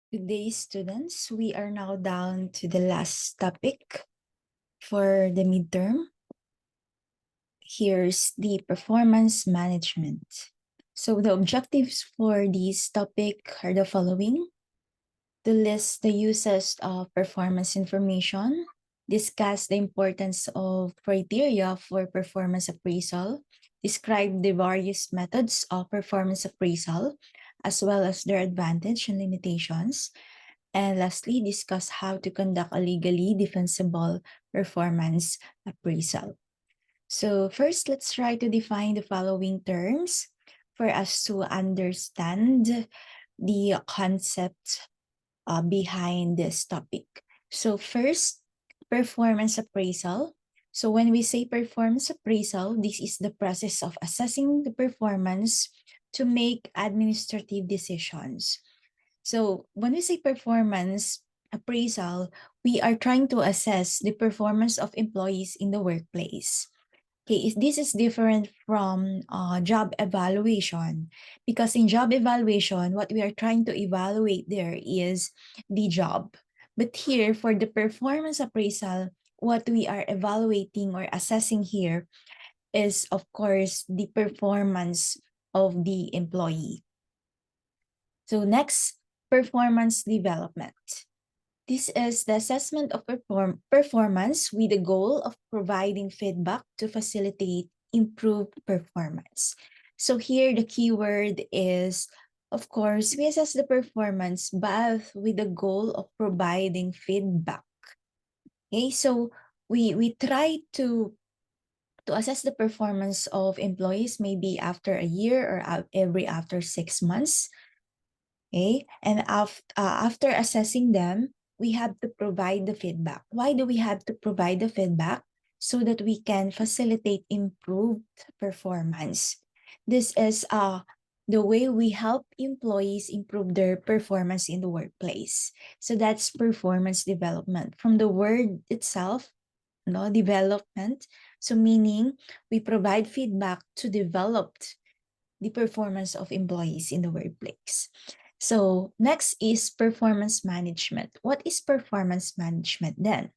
Good day, students. We are now down to the last topic for the midterm. Here's the performance management. So the objectives for this topic are the following: to list the uses of performance information, discuss the importance of criteria for performance appraisal, describe the various methods of performance appraisal, as well as their advantage and limitations, and lastly, discuss how to conduct a legally defensible performance appraisal. So first, let's try to define the following terms for us to understand the concept behind this topic. So first, performance appraisal. So when we say performance appraisal, this is the process of assessing the performance to make administrative decisions. So when we say performance appraisal, we are trying to assess the performance of employees in the workplace. Okay, this is different from job evaluation, because in job evaluation, what we are trying to evaluate there is the job. But here, for the performance appraisal, what we are evaluating or assessing here is, of course, the performance of the employee. So next, performance development. This is the assessment of performance with the goal of providing feedback to facilitate improved performance. So here the keyword is, of course, we assess the performance but with the goal of providing feedback. Okay, so we try to assess the performance of employees maybe after a year or every after 6 months. Okay, and after assessing them, we have to provide the feedback. Why do we have to provide the feedback? So that we can facilitate improved performance. This is the way we help employees improve their performance in the workplace. So that's performance development. From the word itself, no, development. So meaning we provide feedback to develop the performance of employees in the workplace. So next is performance management. What is performance management then?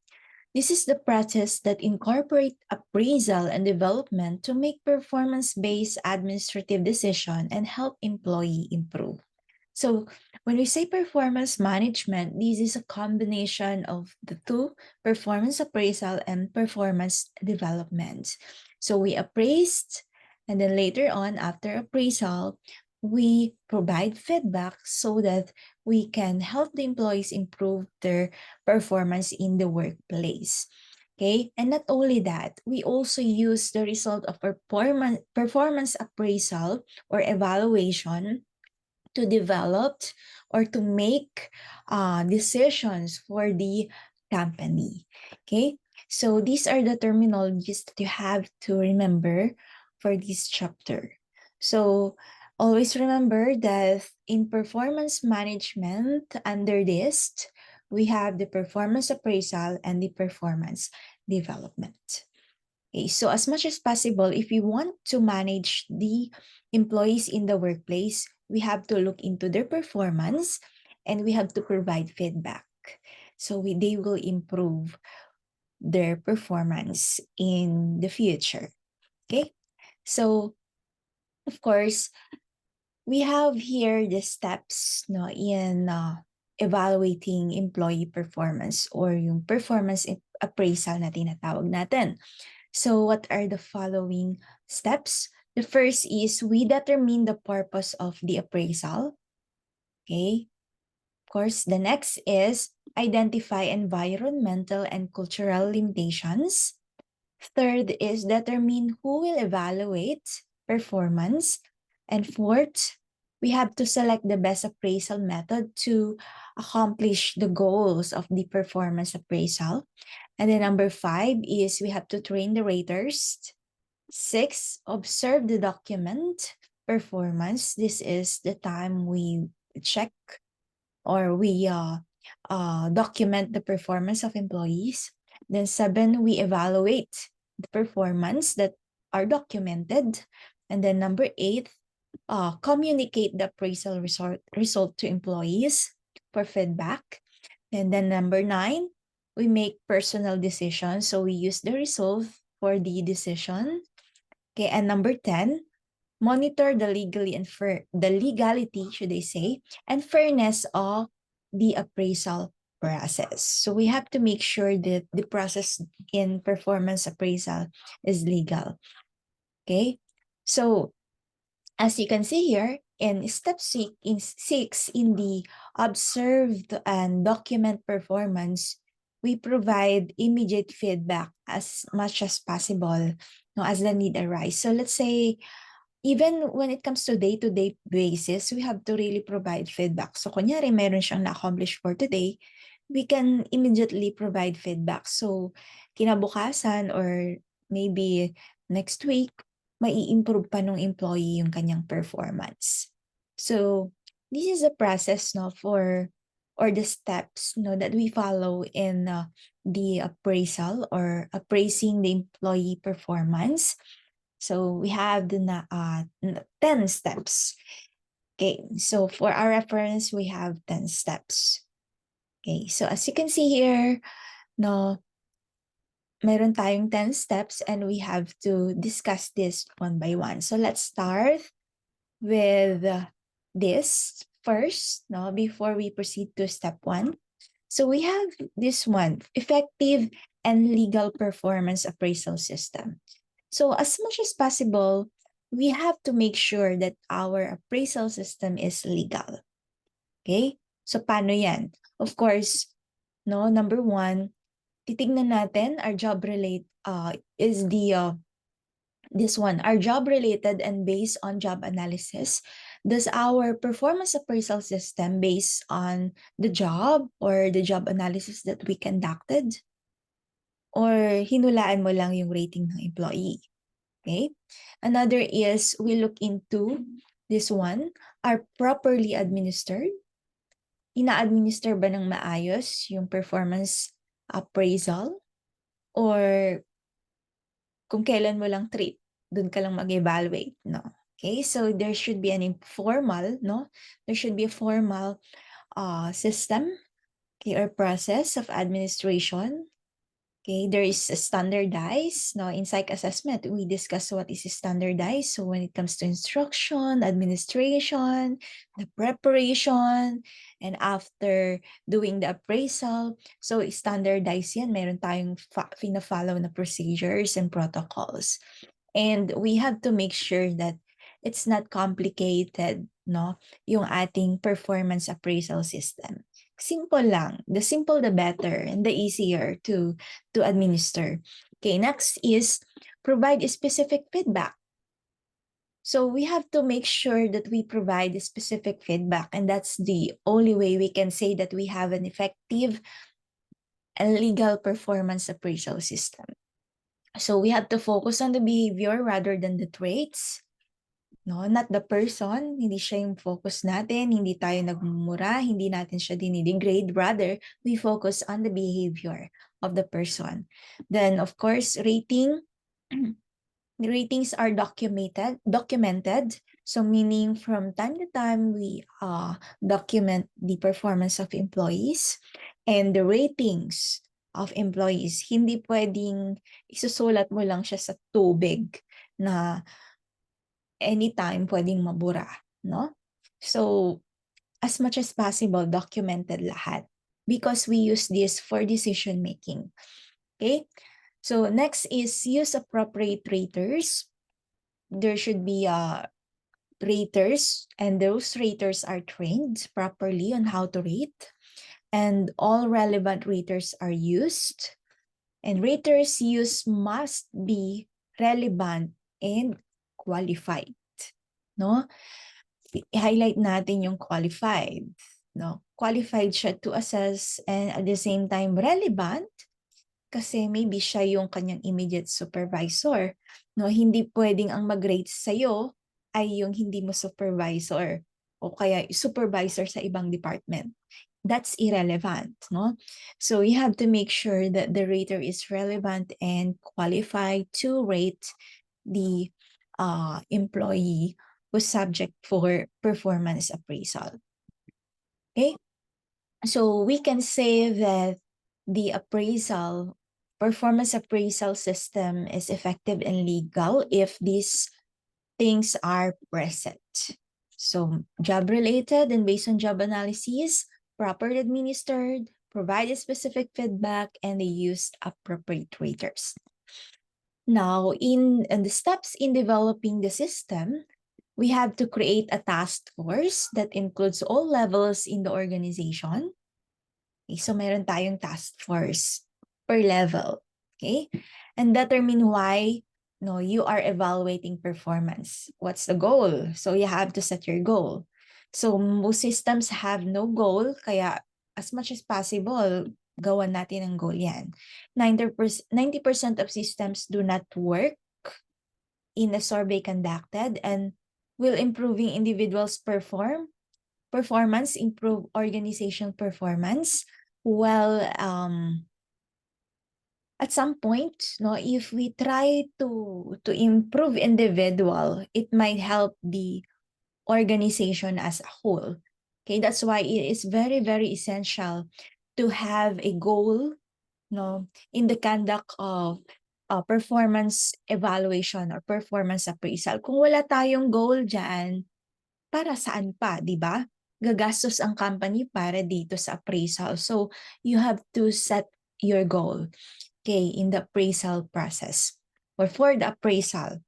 This is the process that incorporate appraisal and development to make performance-based administrative decision and help employee improve. So when we say performance management, this is a combination of the two, performance appraisal and performance development. So we appraised, and then later on, after appraisal, we provide feedback so that we can help the employees improve their performance in the workplace. Okay, and not only that, we also use the result of performance appraisal or evaluation to develop or to make decisions for the company. Okay, so these are the terminologies that you have to remember for this chapter. So always remember that in performance management, under this, we have the performance appraisal and the performance development. Okay, so as much as possible, if we want to manage the employees in the workplace, we have to look into their performance and we have to provide feedback. So they will improve their performance in the future. Okay, so of course, we have here the steps no, in evaluating employee performance or yung performance appraisal na tinatawag natin. So what are the following steps? The first is we determine the purpose of the appraisal. Okay. Of course, the next is identify environmental and cultural limitations. Third is determine who will evaluate performance. And fourth, we have to select the best appraisal method to accomplish the goals of the performance appraisal. And then number 5 is we have to train the raters. 6, observe the document performance. This is the time we check or we document the performance of employees. Then 7, we evaluate the performance that are documented. And then number 8, communicate the appraisal result to employees. for feedback. And then number 9, we make personal decisions. So we use the result for the decision. Okay, and number 10, monitor the legality, should I say, and fairness of the appraisal process. So we have to make sure that the process in performance appraisal is legal. Okay, so as you can see here, in step 6 in the observed and document performance, we provide immediate feedback as much as possible, no, as the need arises. So let's say, even when it comes to day-to-day basis, we have to really provide feedback. So kunyari, meron siyang na-accomplish for today, we can immediately provide feedback. So kinabukasan or maybe next week, mai-improve pa nung employee yung kanyang performance. So this is a process, no, for or the steps, no, that we follow in the appraisal or appraising the employee performance. So we have the 10 steps. Okay, so for our reference, we have 10 steps. Okay, so as you can see here, no, meron tayong 10 steps and we have to discuss this one by one. So let's start with this first, no, before we proceed to step 1. So we have this one, effective and legal performance appraisal system. So as much as possible, we have to make sure that our appraisal system is legal. Okay? So paano yan? Of course, no, number 1, titignan natin our job is the this one, our job related and based on job analysis. Does our performance appraisal system based on the job or the job analysis that we conducted? Or hinulaan mo lang yung rating ng employee? Okay? Another is we look into this one, are properly administered? Ina-administer ba ng maayos yung performance appraisal? Or kung kailan mo lang trip, dun ka lang mag-evaluate, no? Okay, so there should be an informal, no? There should be a formal system, okay, or process of administration. Okay, there is a standardized. Now, in psych assessment, we discuss what is standardized. So when it comes to instruction, administration, the preparation, and after doing the appraisal, so standardized yan. Meron tayong fina-follow na procedures and protocols. And we have to make sure that it's not complicated, no, yung ating performance appraisal system. Simple lang. The simple, the better, and the easier to administer. Okay, next is provide specific feedback. So we have to make sure that we provide specific feedback, and that's the only way we can say that we have an effective and legal performance appraisal system. So we have to focus on the behavior rather than the traits. No, not the person, hindi siya yung focus natin, hindi tayo nagmumura, hindi natin siya dinidegrade, rather, we focus on the behavior of the person. Then, of course, rating. The ratings are documented. So meaning from time to time, we document the performance of employees and the ratings of employees. Hindi pwedeng isusulat mo lang siya sa tubig na anytime pwedeng mabura, no? So, as much as possible, documented lahat because we use this for decision making. Okay? So, next is use appropriate raters. There should be raters, and those raters are trained properly on how to rate, and all relevant raters are used. And raters used must be relevant and qualified. No? I-highlight natin yung qualified. No? Qualified siya to assess and at the same time relevant kasi maybe siya yung kanyang immediate supervisor. No? Hindi pwedeng ang mag-rate sa'yo ay yung hindi mo supervisor o kaya supervisor sa ibang department. That's irrelevant, no? So you have to make sure that the rater is relevant and qualified to rate the employee who's subject for performance appraisal. Okay? So we can say that the performance appraisal system is effective and legal if these things are present. So job related and based on job analysis, properly administered, provided specific feedback, and they used appropriate raters. Now, in the steps in developing the system, we have to create a task force that includes all levels in the organization. Okay, so meron tayong task force per level. Okay? And determine why no, you are evaluating performance. What's the goal? So you have to set your goal. So most systems have no goal, kaya as much as possible, gawan natin ang goal yan. 90% of systems do not work in a survey conducted, and will improving individuals performance, improve organization performance. Well, at some point, no, if we try to improve individual, it might help the organization as a whole. Okay, that's why it is very, very essential to have a goal, no, in the conduct of performance evaluation or performance appraisal. Kung wala tayong goal dyan, para saan pa, di ba? Gagastos ang company para dito sa appraisal. So, you have to set your goal, okay, in the appraisal process or for the appraisal.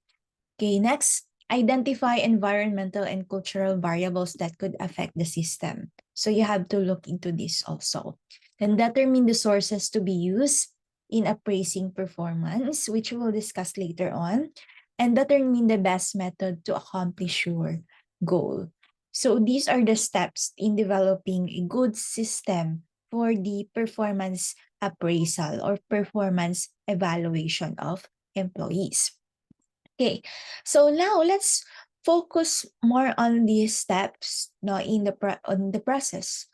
Okay, next, identify environmental and cultural variables that could affect the system. So, you have to look into this also. Then determine the sources to be used in appraising performance, which we'll discuss later on, and determine the best method to accomplish your goal. So these are the steps in developing a good system for the performance appraisal or performance evaluation of employees. Okay, so now let's focus more on these steps no, in on the process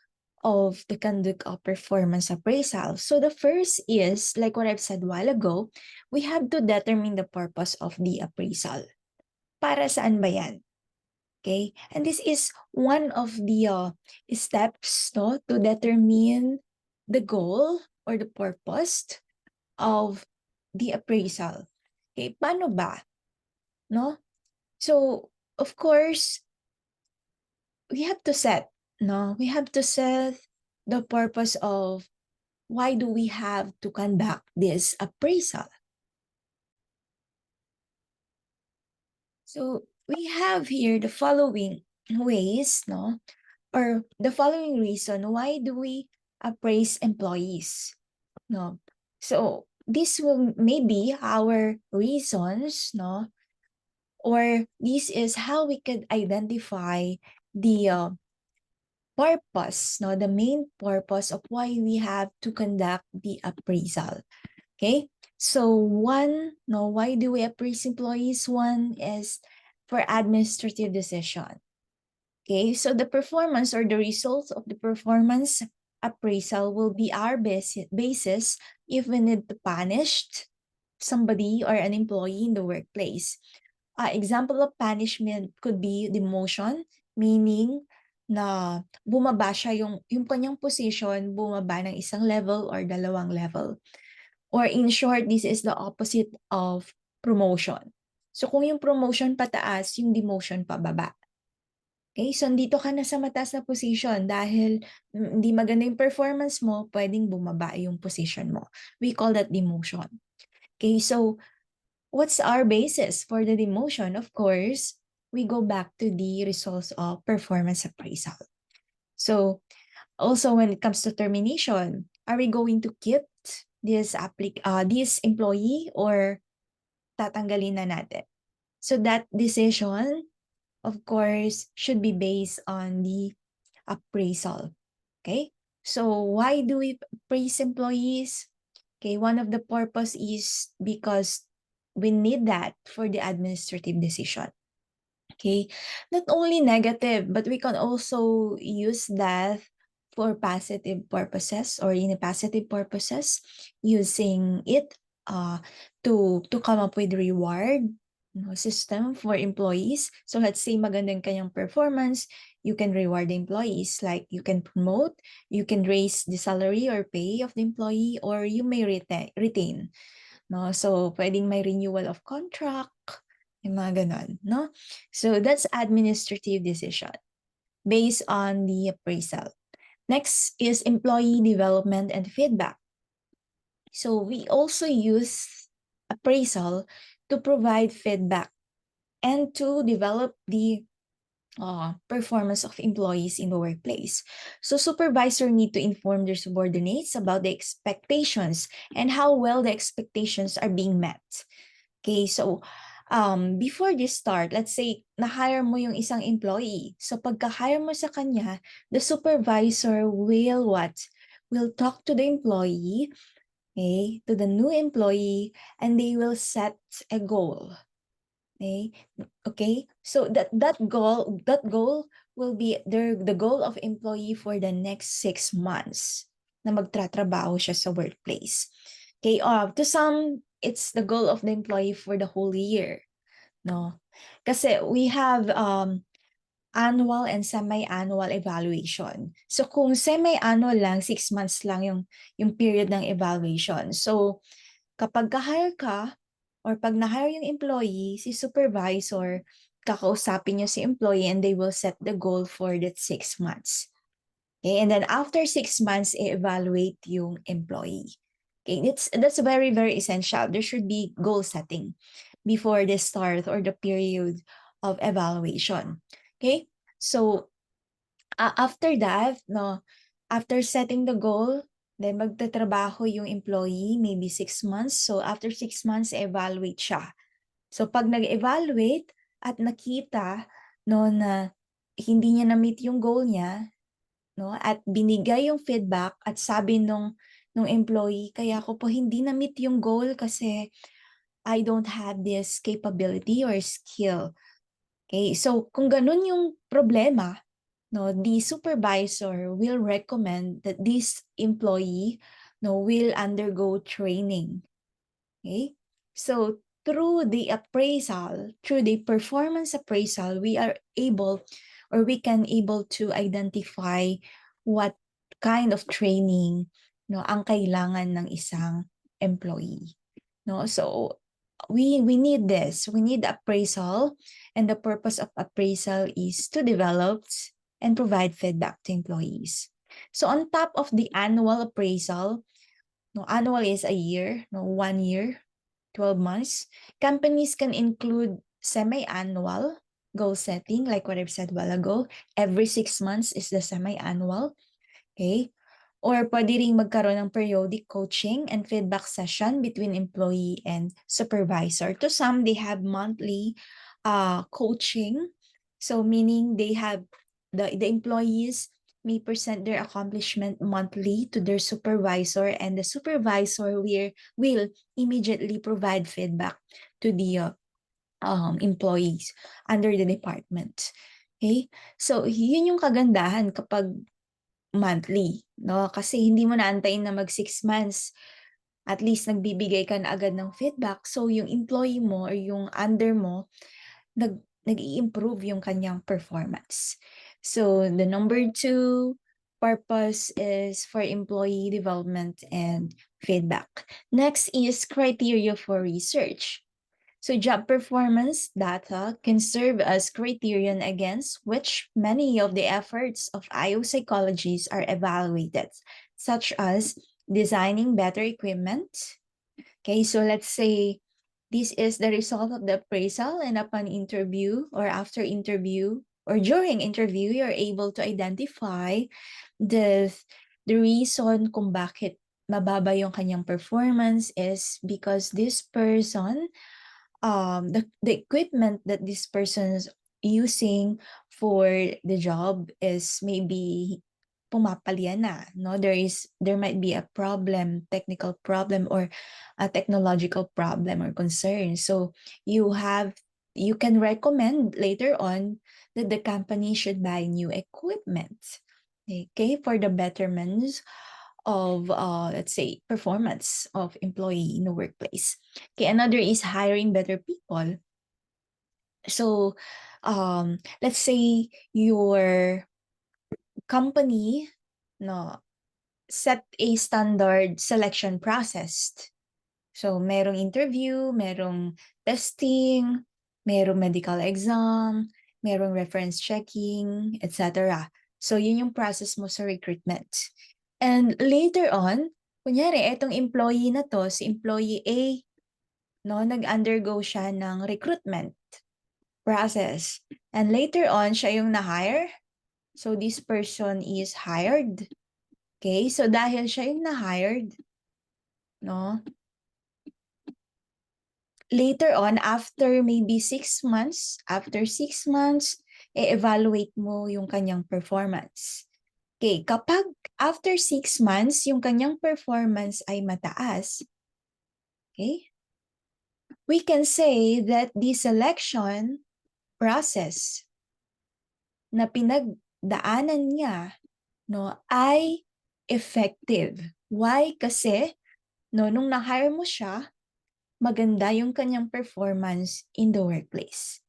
of the conduct of performance appraisal. So the first is, like what I've said a while ago, we have to determine the purpose of the appraisal. Para saan ba yan? Okay, and this is one of the steps no, to determine the goal or the purpose of the appraisal. Okay, paano ba? No? So, of course, we have to set, no? We have to set the purpose of why do we have to conduct this appraisal. So, we have here the following ways, no? Or the following reason why do we appraise employees, no? So, this will maybe our reasons, no? Or this is how we could identify the purpose, no, the main purpose of why we have to conduct the appraisal. Okay, so one, no, why do we appraise employees? One is for administrative decision. Okay, so the performance or the results of the performance appraisal will be our basis if we need to punish somebody or an employee in the workplace. Example of punishment could be demotion, meaning na bumaba siya yung kanyang position, bumaba ng isang level or dalawang level. Or in short, this is the opposite of promotion. So kung yung promotion pataas, yung demotion pababa. Okay, so dito ka na sa mataas na position dahil hindi maganda yung performance mo, pwedeng bumaba yung position mo. We call that demotion. Okay, so what's our basis for the demotion? Of course, we go back to the results of performance appraisal. So also when it comes to termination, are we going to keep this employee or tatanggalin na natin? So that decision, of course, should be based on the appraisal. Okay? So why do we praise employees? Okay, one of the purpose is because we need that for the administrative decision. Okay, not only negative, but we can also use that for positive purposes or in a positive purposes, using it to come up with reward system for employees. So let's say magandang kanyang performance, you can reward the employees, like you can promote, you can raise the salary or pay of the employee, or you may retain. No? So pwedeng may renewal of contract, yung mga ganon. No? So that's administrative decision based on the appraisal. Next is employee development and feedback. So we also use appraisal to provide feedback and to develop the performance of employees in the workplace. So supervisor need to inform their subordinates about the expectations and how well the expectations are being met. Okay, so before this start, let's say na-hire mo yung isang employee. So pagka-hire mo sa kanya, the supervisor will what? Will talk to the employee, okay, to the new employee, and they will set a goal. Okay, so that goal will be the goal of employee for the next 6 months na magtratrabaho siya sa workplace. Okay, to some it's the goal of the employee for the whole year, no? Kasi we have annual and semi-annual evaluation. So kung semi-annual lang, 6 months lang yung period ng evaluation. So kapag ka-hire ka, or pag na-hire yung employee, si supervisor, kakausapin niyo si employee and they will set the goal for that 6 months. Okay, and then after 6 months, i-evaluate yung employee. Okay, that's very, very essential. There should be goal setting before the start or the period of evaluation. Okay, so after that, no, after setting the goal, then magtatrabaho yung employee, maybe 6 months. So after 6 months, evaluate siya. So pag nag-evaluate at nakita no, na hindi niya na-meet yung goal niya, no, at binigay yung feedback at sabi nung employee, kaya ko po hindi na-meet yung goal kasi I don't have this capability or skill. Okay, so kung ganun yung problema, no, the supervisor will recommend that this employee will undergo training. Okay? So through the appraisal, through the performance appraisal, we are able or we can able to identify what kind of training ang kailangan ng isang employee. No? So we need this. We need appraisal, and the purpose of appraisal is to develop and provide feedback to employees. So on top of the annual appraisal, annual is a year, 1 year, 12 months, companies can include semi-annual goal setting, like what I've said a while ago. Every 6 months is the semi-annual. Okay? Or pwede ring magkaroon ng periodic coaching and feedback session between employee and supervisor. To some, they have monthly coaching. So meaning they have the employees may present their accomplishment monthly to their supervisor, and the supervisor will immediately provide feedback to the employees under the department. Okay? So yun yung kagandahan kapag monthly, no? Kasi hindi mo naantayin na mag 6 months. At least nagbibigay ka na agad ng feedback. So yung employee mo or yung under mo, nag-i-improve yung kanyang performance. So the number 2 purpose is for employee development and feedback. Next is criteria for research. So job performance data can serve as criterion against which many of the efforts of IO psychologists are evaluated, such as designing better equipment. Okay, so let's say this is the result of the appraisal, and upon interview or after interview or during interview, you're able to identify the reason kung bakit mababa yung kanyang performance is because this person the equipment that this person's using for the job is maybe pumapalya na, no? There might be a problem, technical problem, or a technological problem or concern. So you can recommend later on that the company should buy new equipment, okay, for the betterment of let's say performance of employee in the workplace. Okay, another is hiring better people. So, let's say your company, no, set a standard selection process. So, merong interview, merong testing, merong medical exam, merong reference checking, etc. So, yun yung process mo sa recruitment. And later on, kunyari, etong employee na to, si employee A, no, nag-undergo siya ng recruitment process. And later on, siya yung na-hire. So, this person is hired. Okay? So, dahil siya yung na-hired, no, later on, after maybe 6 months, i-evaluate mo yung kanyang performance. Okay, kapag after 6 months, yung kanyang performance ay mataas, okay, we can say that the selection process na pinagdaanan niya, no, ay effective. Why? Kasi no, nung na-hire mo siya, maganda yung kanyang performance in the workplace.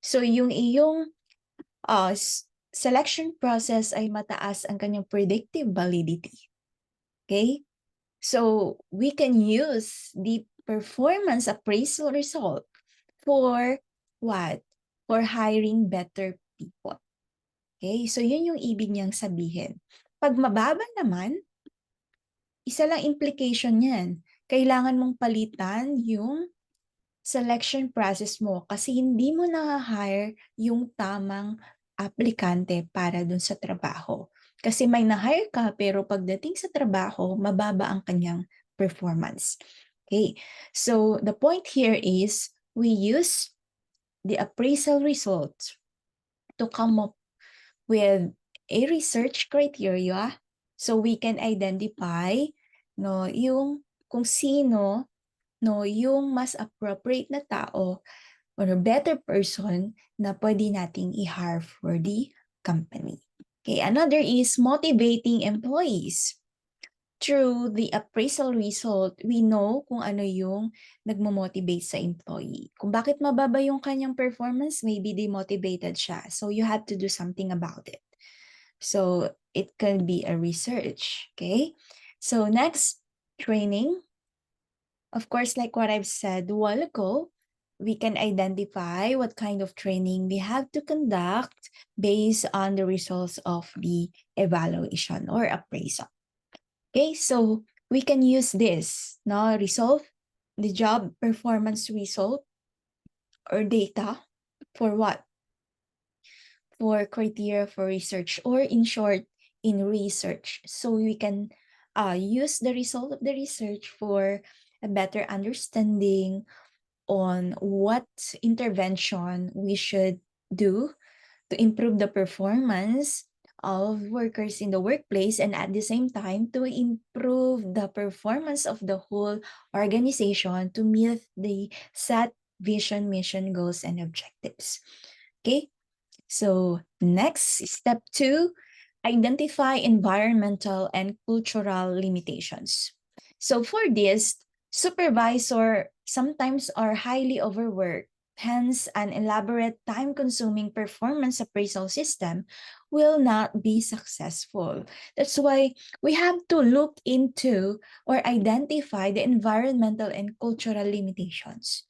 So yung iyong selection process ay mataas ang kanyang predictive validity. Okay? So we can use the performance appraisal result for what? For hiring better people. Okay? So yun yung ibig niyang sabihin. Pag mababa naman, isa lang implication yan. Kailangan mong palitan yung selection process mo kasi hindi mo na-hire yung tamang aplikante para dun sa trabaho. Kasi may na-hire ka pero pagdating sa trabaho, mababa ang kanyang performance. Okay, so the point here is we use the appraisal results to come up with a research criteria so we can identify no yung kung sino no yung mas appropriate na tao or a better person na pwede nating i-hire for the company. Okay, another is motivating employees. Through the appraisal result, we know kung ano yung nagmo-motivate sa employee. Kung bakit mababa yung kanyang performance, maybe demotivated siya. So you have to do something about it. So it can be a research, okay? So next, training. Of course, like what I've said a while ago, we can identify what kind of training we have to conduct based on the results of the evaluation or appraisal. Okay, so we can use this, no, resolve the job performance result or data for what? For criteria for research, or in short, in research. So we can use the result of the research for a better understanding on what intervention we should do to improve the performance of workers in the workplace, and at the same time to improve the performance of the whole organization to meet the set vision, mission, goals, and objectives. Okay, so next, step 2, identify environmental and cultural limitations. So for this, supervisor sometimes are highly overworked. Hence, an elaborate time-consuming performance appraisal system will not be successful. That's why we have to look into or identify the environmental and cultural limitations.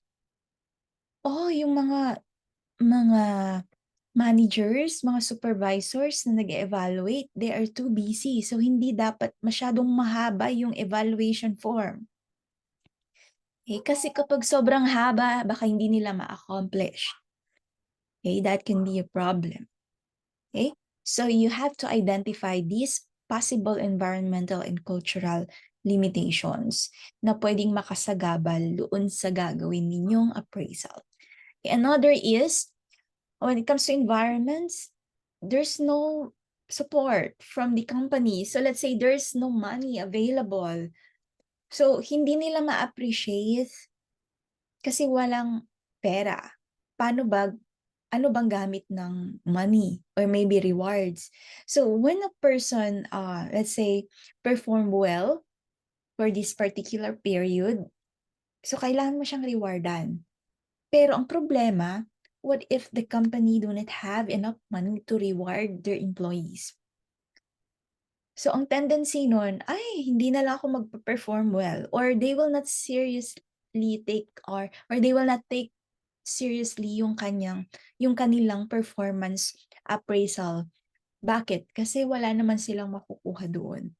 Oh, yung mga managers, mga supervisors na nag-evaluate, they are too busy. So, hindi dapat masyadong mahaba yung evaluation form. Okay? Kasi kapag sobrang haba, baka hindi nila ma-accomplish. Okay? That can be a problem. Okay? So, you have to identify these possible environmental and cultural limitations na pwedeng makasagabal doon sa gagawin ninyong appraisal. Okay? Another is, when it comes to environments, there's no support from the company. So let's say there's no money available. So hindi nila ma-appreciate kasi walang pera. Ano bang gamit ng money or maybe rewards? So when a person, let's say, perform well for this particular period, so kailangan mo siyang rewardan. Pero ang problema, what if the company do not have enough money to reward their employees? So ang tendency nun, ay hindi na lang ako magpe-perform well, or they will not seriously take or they will not take seriously yung kanilang performance appraisal. Bakit? Kasi wala naman silang makukuha doon.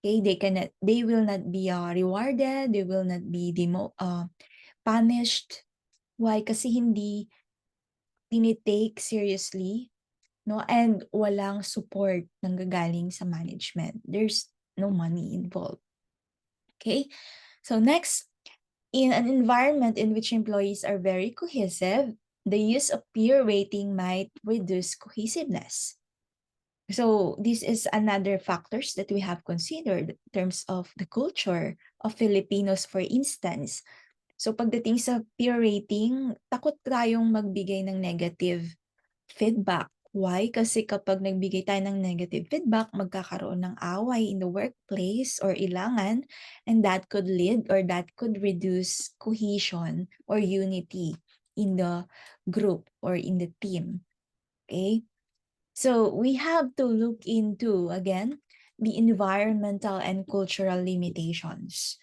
Okay, they will not be rewarded, they will not be punished. Why? Kasi hindi tinitake seriously, no? And walang support nanggagaling sa management. There's no money involved. Okay? So next, in an environment in which employees are very cohesive, the use of peer rating might reduce cohesiveness. So this is another factors that we have considered in terms of the culture of Filipinos, for instance. So pagdating sa peer rating, takot tayong magbigay ng negative feedback. Why? Kasi kapag nagbigay tayo ng negative feedback, magkakaroon ng away in the workplace or ilangan, and that could lead or that could reduce cohesion or unity in the group or in the team. Okay? So we have to look into, again, the environmental and cultural limitations.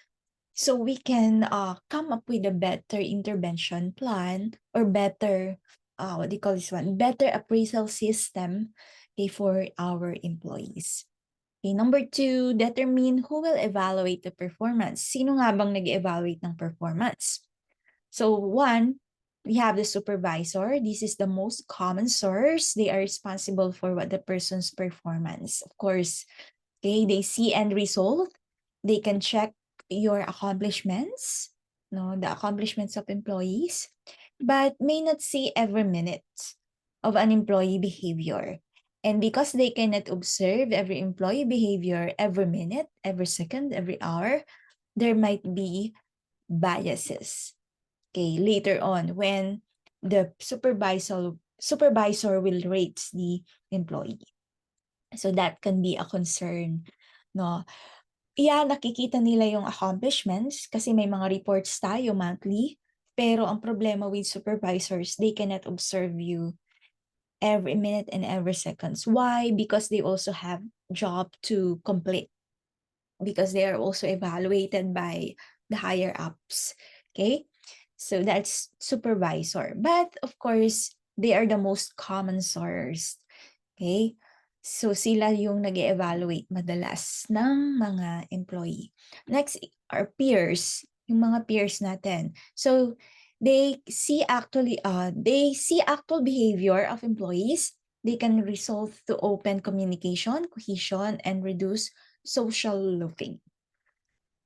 So we can come up with a better intervention plan or better, what do you call this one? Better appraisal system, okay, for our employees. Okay, number 2, determine who will evaluate the performance. Sino nga bang nag-evaluate ng performance? So 1, we have the supervisor. This is the most common source. They are responsible for what the person's performance. Of course, okay, they see end result. They can check your accomplishments, no, the accomplishments of employees, but may not see every minute of an employee behavior. And because they cannot observe every employee behavior every minute, every second, every hour, there might be biases. Okay, later on when the supervisor will rate the employee. So that can be a concern, no? Yeah, nakikita nila yung accomplishments kasi may mga reports tayo monthly, pero ang problema with supervisors, they cannot observe you every minute and every seconds. Why? Because they also have job to complete, because they are also evaluated by the higher ups. Okay? So that's supervisor. But of course, they are the most common source. Okay? So sila yung nag-evaluate madalas ng mga employee. Next are peers, yung mga peers natin. So they see actual behavior of employees. They can result to open communication, cohesion, and reduce social loafing.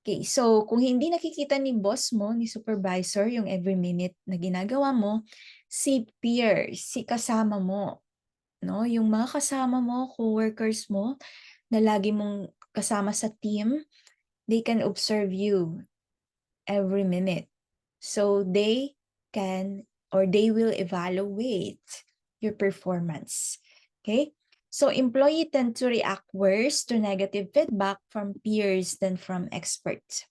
Okay, so kung hindi nakikita ni boss mo, ni supervisor, yung every minute na ginagawa mo, si peer, si kasama mo, no? Yung mga kasama mo, co-workers mo, na lagi mong kasama sa team, they can observe you every minute. So they can or they will evaluate your performance. Okay? So employee tend to react worse to negative feedback from peers than from experts.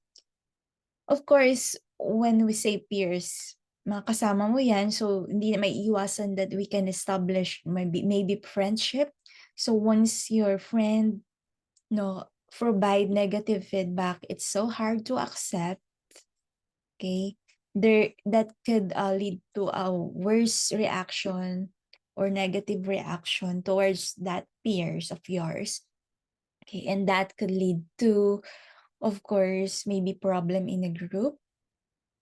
Of course, when we say peers, mga kasama mo yan, so hindi na may iwasan that we can establish maybe friendship. So once your friend, no, provide negative feedback, it's so hard to accept. Okay, that could lead to a worse reaction or negative reaction towards that peers of yours. Okay, and that could lead to, of course, maybe problem in a group.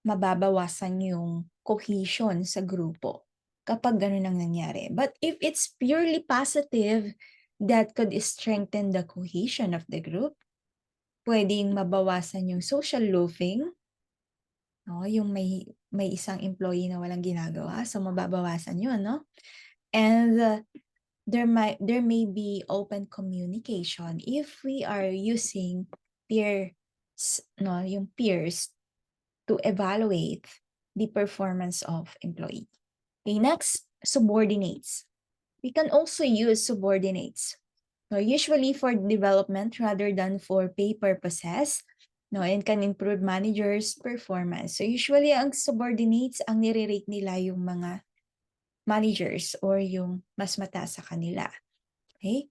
Mababawasan yung cohesion sa grupo kapag ganun ang nangyari. But if it's purely positive, that could strengthen the cohesion of the group. Pwedeng mabawasan yung social loafing, no? Yung may isang employee na walang ginagawa, so mababawasan yun, no? And there may be open communication if we are using peers, no, yung peers to evaluate the performance of employee. Okay, next, subordinates. We can also use subordinates. No, usually for development rather than for pay purposes, no, and can improve managers' performance. So usually ang subordinates, ang nire-rate nila yung mga managers or yung mas mataas sa kanila. Okay?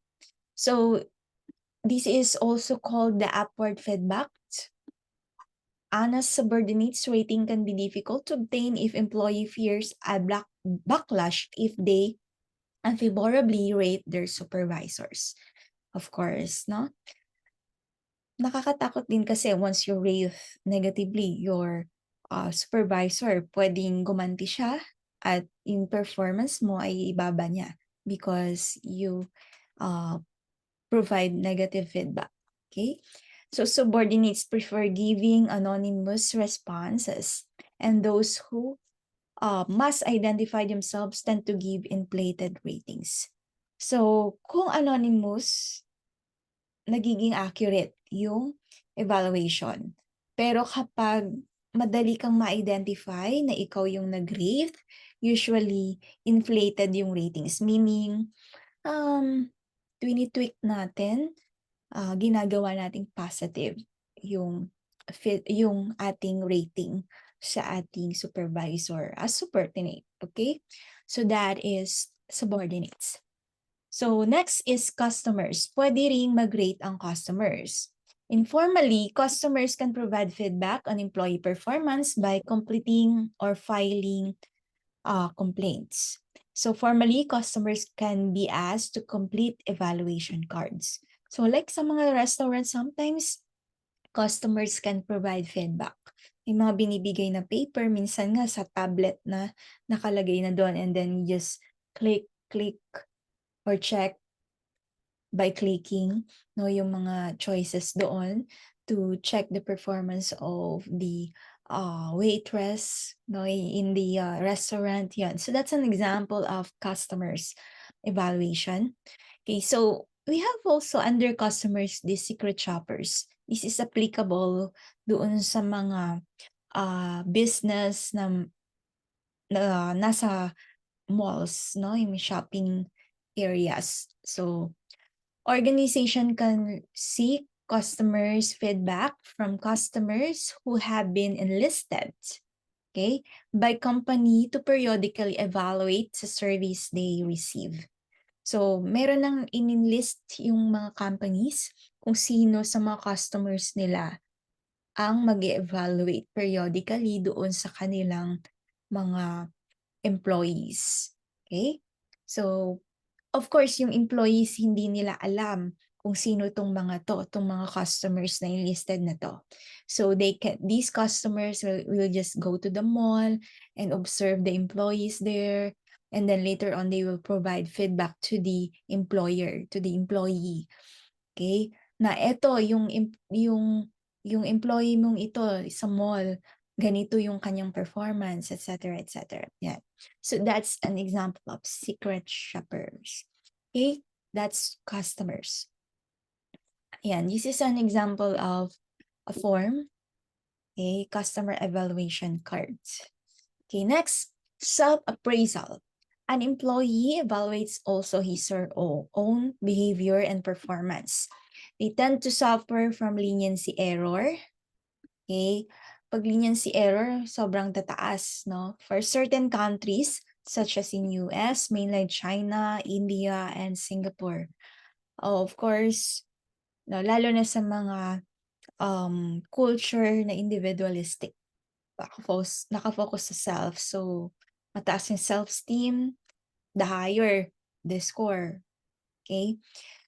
So, this is also called the upward feedback. Honest subordinates rating can be difficult to obtain if employee fears a backlash if they unfavorably rate their supervisors. Of course, no? Nakakatakot din kasi once you rate negatively your supervisor, pwedeng gumanti siya at yung performance mo ay ibaba niya because you provide negative feedback. Okay? So subordinates prefer giving anonymous responses, and those who must identify themselves tend to give inflated ratings. So kung anonymous, nagiging accurate yung evaluation. Pero kapag madali kang ma-identify na ikaw yung nag-rate, usually inflated yung ratings. Meaning, twini-tweak natin, ginagawa nating positive yung ating rating sa ating supervisor as subordinate. Okay? So that is subordinates. So next is customers. Pwede ring mag-rate ang customers. Informally, customers can provide feedback on employee performance by completing or filing complaints. So formally, customers can be asked to complete evaluation cards. So like sa mga restaurants, sometimes customers can provide feedback. May mga binibigay na paper, minsan nga sa tablet na nakalagay na doon, and then you just click or check by clicking yung mga choices doon to check the performance of the waitress in the restaurant. Yan. So that's an example of customers evaluation. Okay, so we have also under customers the secret shoppers. This is applicable doon sa mga business na nasa malls, yung shopping areas. So organization can seek customers' feedback from customers who have been enlisted, okay, by company to periodically evaluate the service they receive. So, meron nang in-enlist yung mga companies kung sino sa mga customers nila ang mag-evaluate periodically doon sa kanilang mga employees. Okay? So, of course, yung employees hindi nila alam kung sino tong mga customers na enlisted na to. So these customers will just go to the mall and observe the employees there, and then later on they will provide feedback to the employer, to the employee. Okay? Na eto yung employee mong ito sa mall, ganito yung kanyang performance, etc., etc. Yeah. So that's an example of secret shoppers. Okay, that's customers. Yan, this is an example of a form, okay, customer evaluation cards. Okay, next, self-appraisal. An employee evaluates also his or her own behavior and performance. They tend to suffer from leniency error. Okay, pag leniency error, sobrang tataas, no? For certain countries, such as in US, mainland China, India, and Singapore. Of course, no, lalo na sa mga culture na individualistic, nakafocus sa self. So, mataas yung self-esteem, the higher the score. Okay?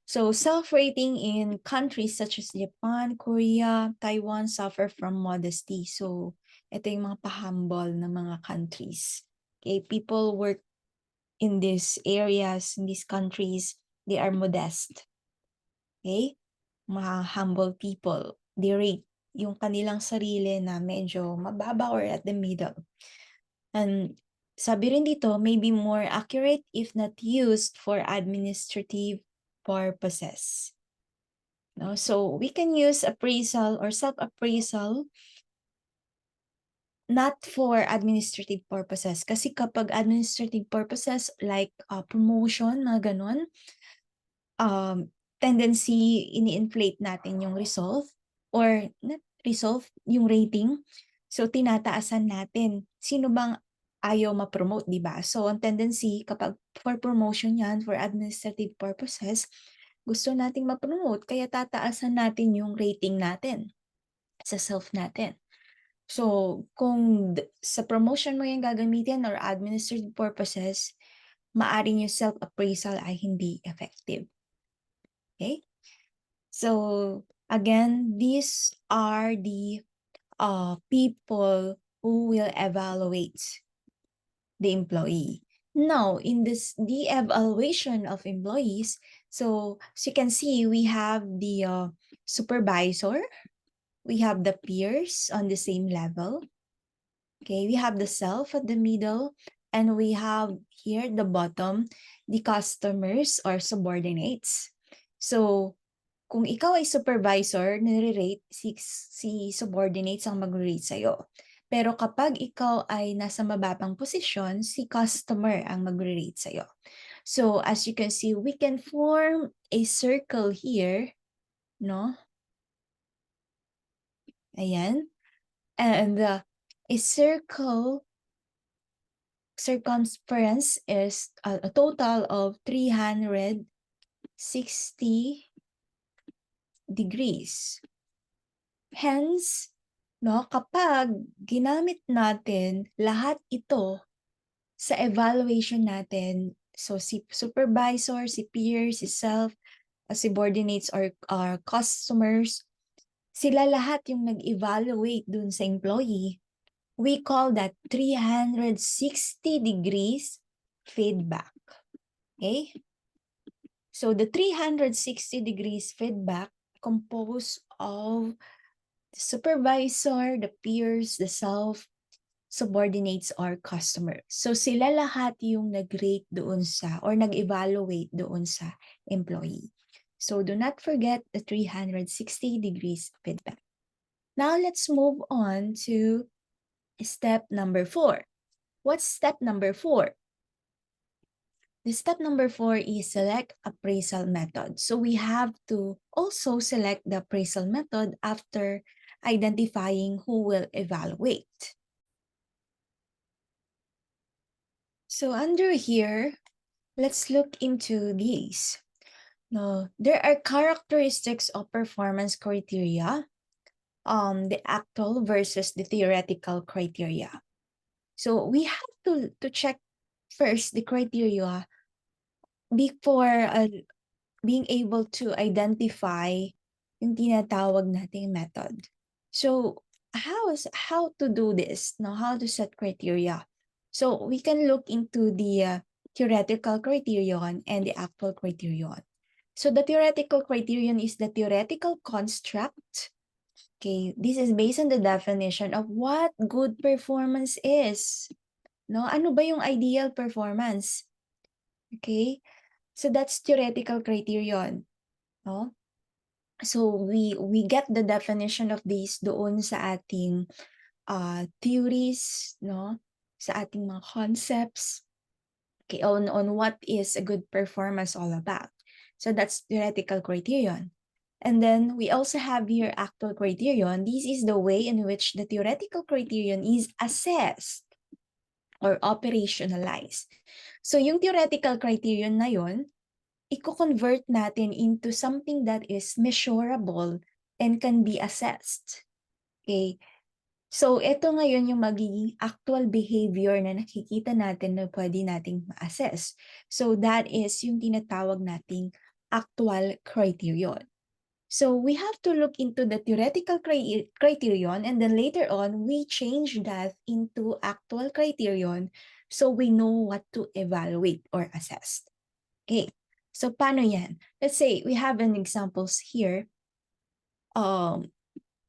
So, self-rating in countries such as Japan, Korea, Taiwan suffer from modesty. So, ito yung mga pa-humble na mga countries. Okay? People work in these areas, in these countries, they are modest. Okay? Mga humble people. They rate yung kanilang sarili na medyo mababa or at the middle. And sabi rin dito, may be more accurate if not used for administrative purposes. No? So we can use appraisal or self-appraisal not for administrative purposes. Kasi kapag administrative purposes like promotion na ganun, tendency ini-inflate natin yung resolve or not resolve, yung rating. So tinataasan natin sino bang ayaw ma-promote, di ba? So, ang tendency kapag for promotion yan, for administrative purposes, gusto nating ma-promote, kaya tataasan natin yung rating natin sa self natin. So, kung sa promotion mo yung gagamitin or administrative purposes, maaring yung self-appraisal ay hindi effective. Okay? So, again, these are the people who will evaluate the employee. Now, in the evaluation of employees, so as you can see, we have the supervisor, we have the peers on the same level. Okay, we have the self at the middle, and we have here the bottom, the customers or subordinates. So, kung ikaw ay supervisor, nire-rate si subordinates ang mag-rate sa'yo. Pero kapag ikaw ay nasa mababang posisyon, si customer ang mag-rate sa'yo. So, as you can see, we can form a circle here, no? Ayan. And a circle circumference is a total of 360 degrees. Hence, no, kapag ginamit natin lahat ito sa evaluation natin, so si supervisor, si peer, si self, subordinates or customers, sila lahat yung nag-evaluate dun sa employee, we call that 360 degrees feedback. Okay? So the 360 degrees feedback composed of the supervisor, the peers, the self, subordinates, or customer. So sila lahat yung nag-rate doon sa or nag-evaluate doon sa employee. So do not forget the 360 degrees feedback. Now let's move on to step number 4. What's step number 4? The step number 4 is select appraisal method. So we have to also select the appraisal method after identifying who will evaluate. So under here, let's look into these. Now, there are characteristics of performance criteria, the actual versus the theoretical criteria. So we have to check first the criteria before being able to identify yung tinatawag nating method. So how to do this? Now, how to set criteria? So we can look into the theoretical criterion and the actual criterion. So the theoretical criterion is the theoretical construct. Okay, this is based on the definition of what good performance is. No, ano ba yung ideal performance? Okay, so that's theoretical criterion. No? So we get the definition of these doon sa ating theories, no? Sa ating mga concepts. Okay, on what is a good performance all about. So that's theoretical criterion. And then we also have here actual criterion. This is the way in which the theoretical criterion is assessed or operationalized. So yung theoretical criterion na yun, i-convert natin into something that is measurable and can be assessed. Okay? So, ito ngayon yung magiging actual behavior na nakikita natin na pwede nating ma-assess. So, that is yung tinatawag nating actual criterion. So, we have to look into the theoretical criterion, and then later on, we change that into actual criterion so we know what to evaluate or assess. Okay, so paano yan? Let's say we have an examples here.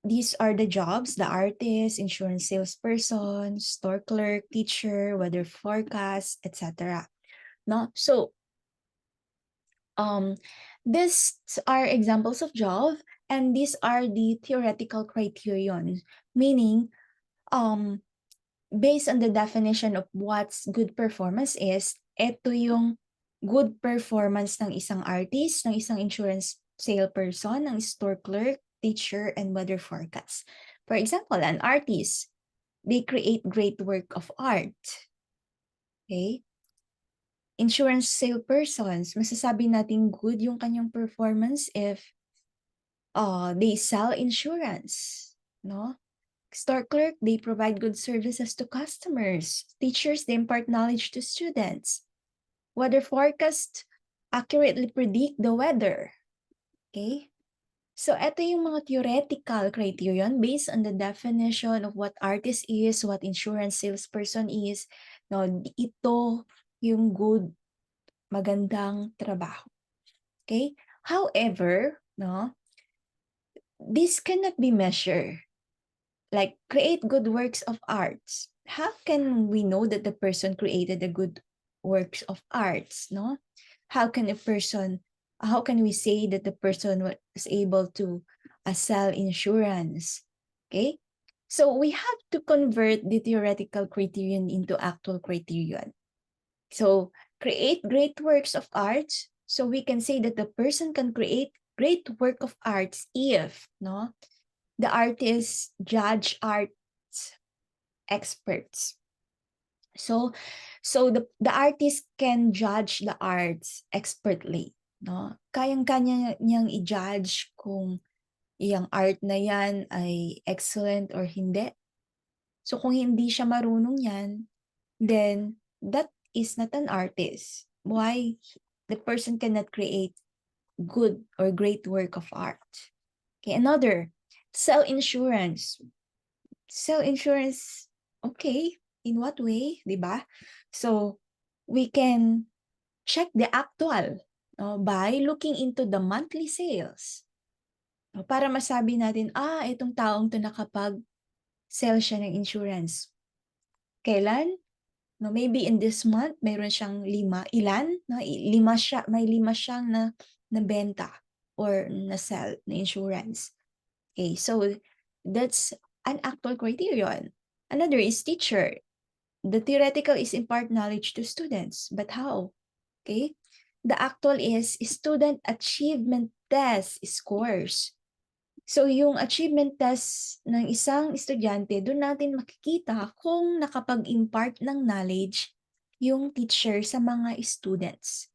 These are the jobs, the artist, insurance salesperson, store clerk, teacher, weather forecast, etc. No? So, these are examples of job, and these are the theoretical criterion, meaning, based on the definition of what's good performance is, ito yung good performance ng isang artist, ng isang insurance salesperson, ng store clerk, teacher, and weather forecast. For example, an artist, they create great work of art. Okay? Insurance salespersons, masasabi natin good yung kanyang performance if they sell insurance, no? Store clerk, they provide good services to customers. Teachers, they impart knowledge to students. Weather forecast, accurately predict the weather. Okay? So, ito yung mga theoretical criterion based on the definition of what artist is, what insurance salesperson is. No, ito yung good, magandang trabaho. Okay? However, no, this cannot be measured. Like, create good works of arts. How can we know that the person created the good works of arts, no? How can we say that the person was able to sell insurance? Okay? So we have to convert the theoretical criterion into actual criterion. So create great works of arts. So we can say that the person can create great work of arts if, no, the artists judge art experts. So the artist can judge the arts expertly, no? Kayang-kanya niyang i-judge kung yung art na yan ay excellent or hindi. So kung hindi siya marunong yan, then that is not an artist. Why? The person cannot create good or great work of art. Okay, another, sell insurance. Sell insurance, okay, in what way, di ba? So, we can check the actual by looking into the monthly sales. Para masabi natin, itong taong to nakapag-sell siya ng insurance. Kailan? No, maybe in this month, mayroon siyang 5. Ilan? No, may 5 siyang nabenta or na-sell na insurance. Okay, so that's an actual criterion. Another is teacher. The theoretical is impart knowledge to students, but how? Okay, the actual is student achievement test scores. So yung achievement test ng isang estudyante, doon natin makikita kung nakapag-impart ng knowledge yung teacher sa mga students.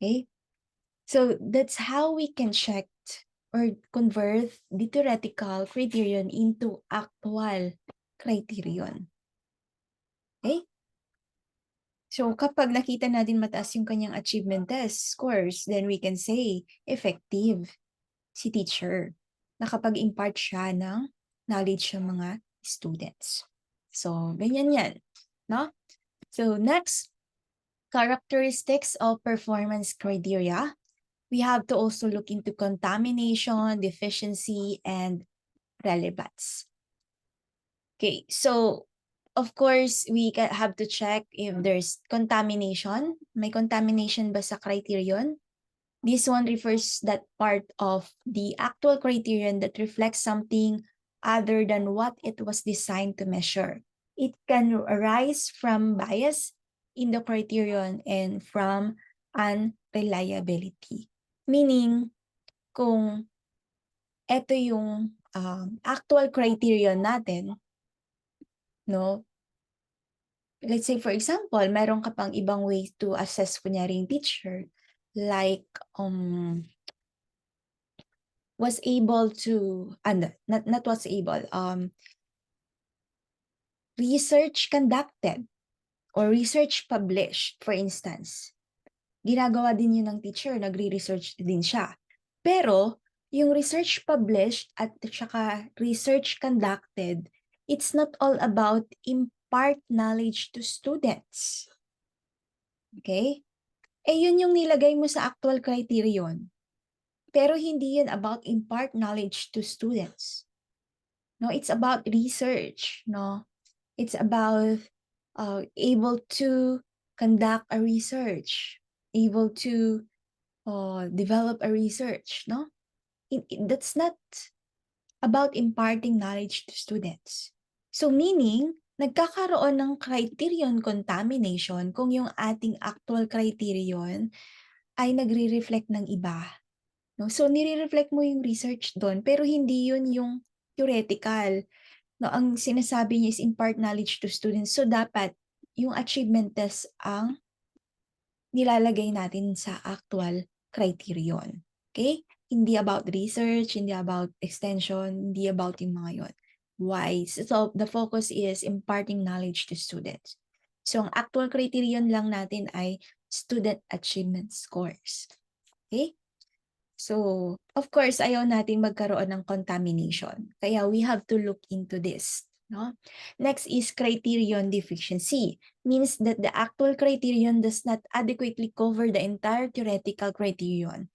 Okay? So that's how we can check or convert the theoretical criterion into actual criterion. Okay? So kapag nakita natin mataas yung kanyang achievement test scores, then we can say effective si teacher. Nakapag-impart siya ng knowledge sa mga students. So, ganyan yan. No? So, next, characteristics of performance criteria. We have to also look into contamination, deficiency, and relevance. Okay, so of course, we have to check if there's contamination. May contamination ba sa criterion? This one refers that part of the actual criterion that reflects something other than what it was designed to measure. It can arise from bias in the criterion and from unreliability. Meaning, kung ito yung actual criterion natin, no? Let's say, for example, meron ka pang ibang way to assess kunyari yung teacher, like, was able to, not was able, research conducted or research published, for instance. Ginagawa din yun ng teacher, nagre-research din siya. Pero, yung research published at saka research conducted, it's not all about impart knowledge to students. Okay? Yun yung nilagay mo sa actual criterion. Pero hindi yan about impart knowledge to students. No, it's about research. No, it's about able to conduct a research, able to develop a research. No, that's not about imparting knowledge to students. So meaning, nagkakaroon ng criterion contamination kung yung ating actual criterion ay nagre-reflect ng iba. No? So, nire-reflect mo yung research doon, pero hindi yun yung theoretical. No? Ang sinasabi niya is impart knowledge to students. So, dapat yung achievement test ang nilalagay natin sa actual criterion. Okay? Hindi about research, hindi about extension, hindi about yung mga yon. Why? So the focus is imparting knowledge to students. So ang actual criterion lang natin ay student achievement scores. Okay? So, of course, ayaw nating magkaroon ng contamination. Kaya we have to look into this. No? Next is criterion deficiency. Means that the actual criterion does not adequately cover the entire theoretical criterion.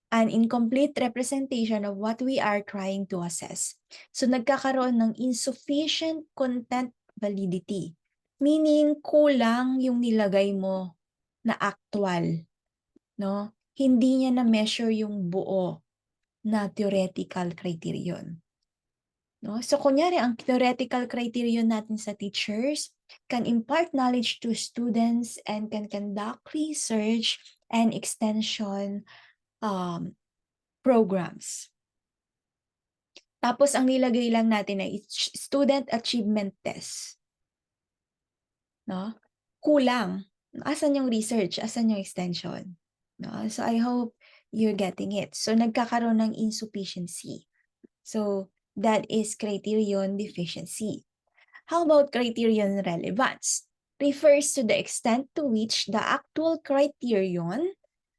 An incomplete representation of what we are trying to assess. So, nagkakaroon ng insufficient content validity. Meaning, kulang yung nilagay mo na actual. No? Hindi niya na-measure yung buo na theoretical criterion. No? So, kunyari, ang theoretical criterion natin sa teachers can impart knowledge to students and can conduct research and extension programs. Tapos, ang nilagay lang natin ay student achievement test. No? Kulang. Asan yung research? Asan yung extension? No? So, I hope you're getting it. So, nagkakaroon ng insufficiency. So, that is criterion deficiency. How about criterion relevance? Refers to the extent to which the actual criterion,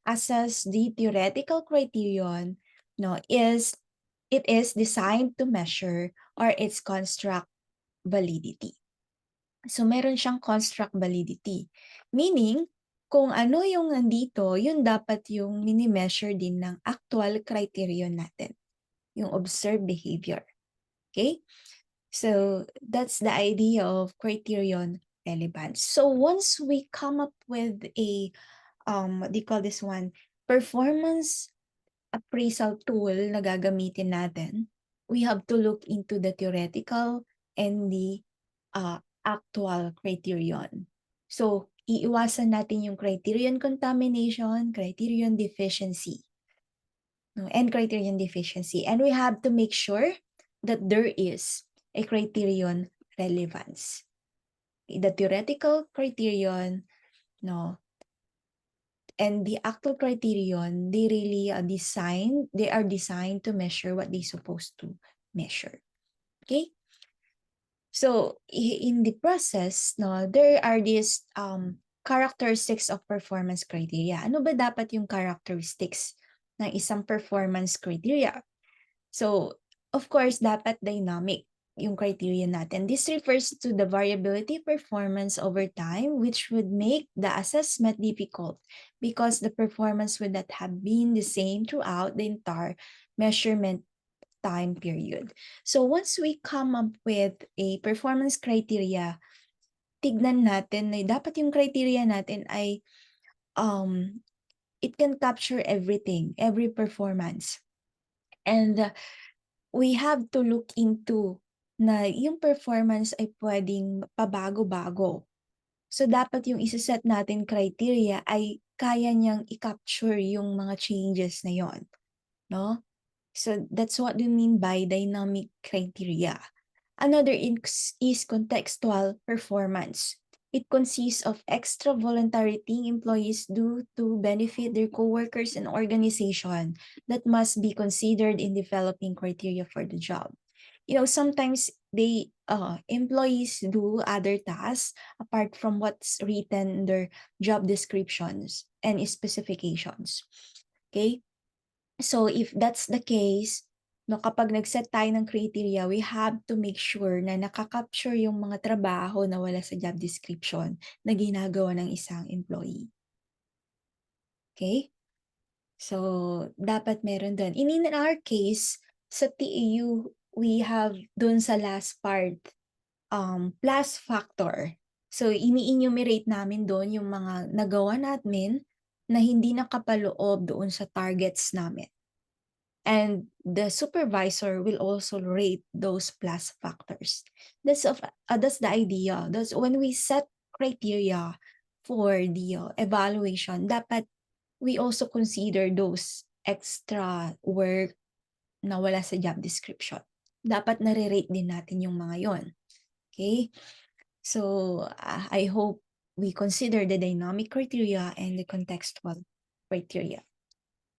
assess the theoretical criterion, it is designed to measure or its construct validity. So, meron siyang construct validity. Meaning, kung ano yung nandito, yun dapat yung mini-measure din ng actual criterion natin, yung observed behavior. Okay? So, that's the idea of criterion relevance. So, once we come up with a, what do you call this one, performance appraisal tool na gagamitin natin, we have to look into the theoretical and the actual criterion. So, iiwasan natin yung criterion contamination, criterion deficiency, and criterion deficiency. And we have to make sure that there is a criterion relevance. The theoretical criterion, and the actual criterion, they really are designed to measure what they're supposed to measure. Okay? So, in the process, there are these characteristics of performance criteria. Ano ba dapat yung characteristics ng isang performance criteria? So, of course, dapat dynamic yung criteria natin. This refers to the variability performance over time, which would make the assessment difficult because the performance would not have been the same throughout the entire measurement time period. So once we come up with a performance criteria, tignan natin na dapat yung criteria natin ay it can capture everything, every performance. And we have to look into na yung performance ay pwedeng pabago-bago. So dapat yung isa-set natin criteria ay kaya niyang i-capture yung mga changes na yon, no? So that's what we mean by dynamic criteria. Another is contextual performance. It consists of extra voluntarity employees do to benefit their coworkers and organization that must be considered in developing criteria for the job. Sometimes employees do other tasks apart from what's written in their job descriptions and specifications. Okay? So if that's the case, kapag nag-set tayo ng criteria, we have to make sure na nakakapture yung mga trabaho na wala sa job description na ginagawa ng isang employee. Okay? So, dapat meron dun. In our case, sa TEU, we have dun sa last part, plus factor. So, ini-enumerate namin doon yung mga nagawa natin na hindi nakapaloob doon sa targets namin. And the supervisor will also rate those plus factors. That's the idea. That's when we set criteria for the evaluation, dapat we also consider those extra work na wala sa job description. Dapat nare-rate din natin yung mga yon. Okay? So I hope we consider the dynamic criteria and the contextual criteria.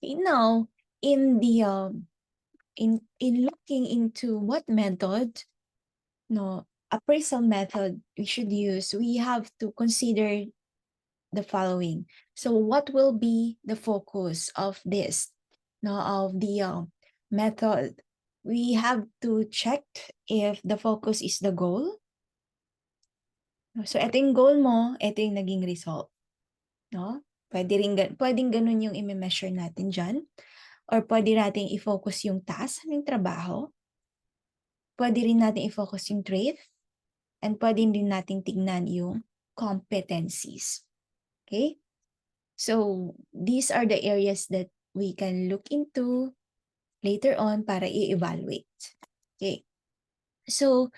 Okay, now, in the in looking into what method, appraisal method we should use, we have to consider the following. So what will be the focus of this, of the method? We have to check if the focus is the goal. So ito yung goal mo, ito yung naging result. No? Pwedeng ganun yung i-measure natin dyan. Or pwede natin i-focus yung task ng trabaho. Pwede rin natin i-focus yung trait. And pwede rin natin tignan yung competencies. Okay? So, these are the areas that we can look into later on para i-evaluate. Okay. So,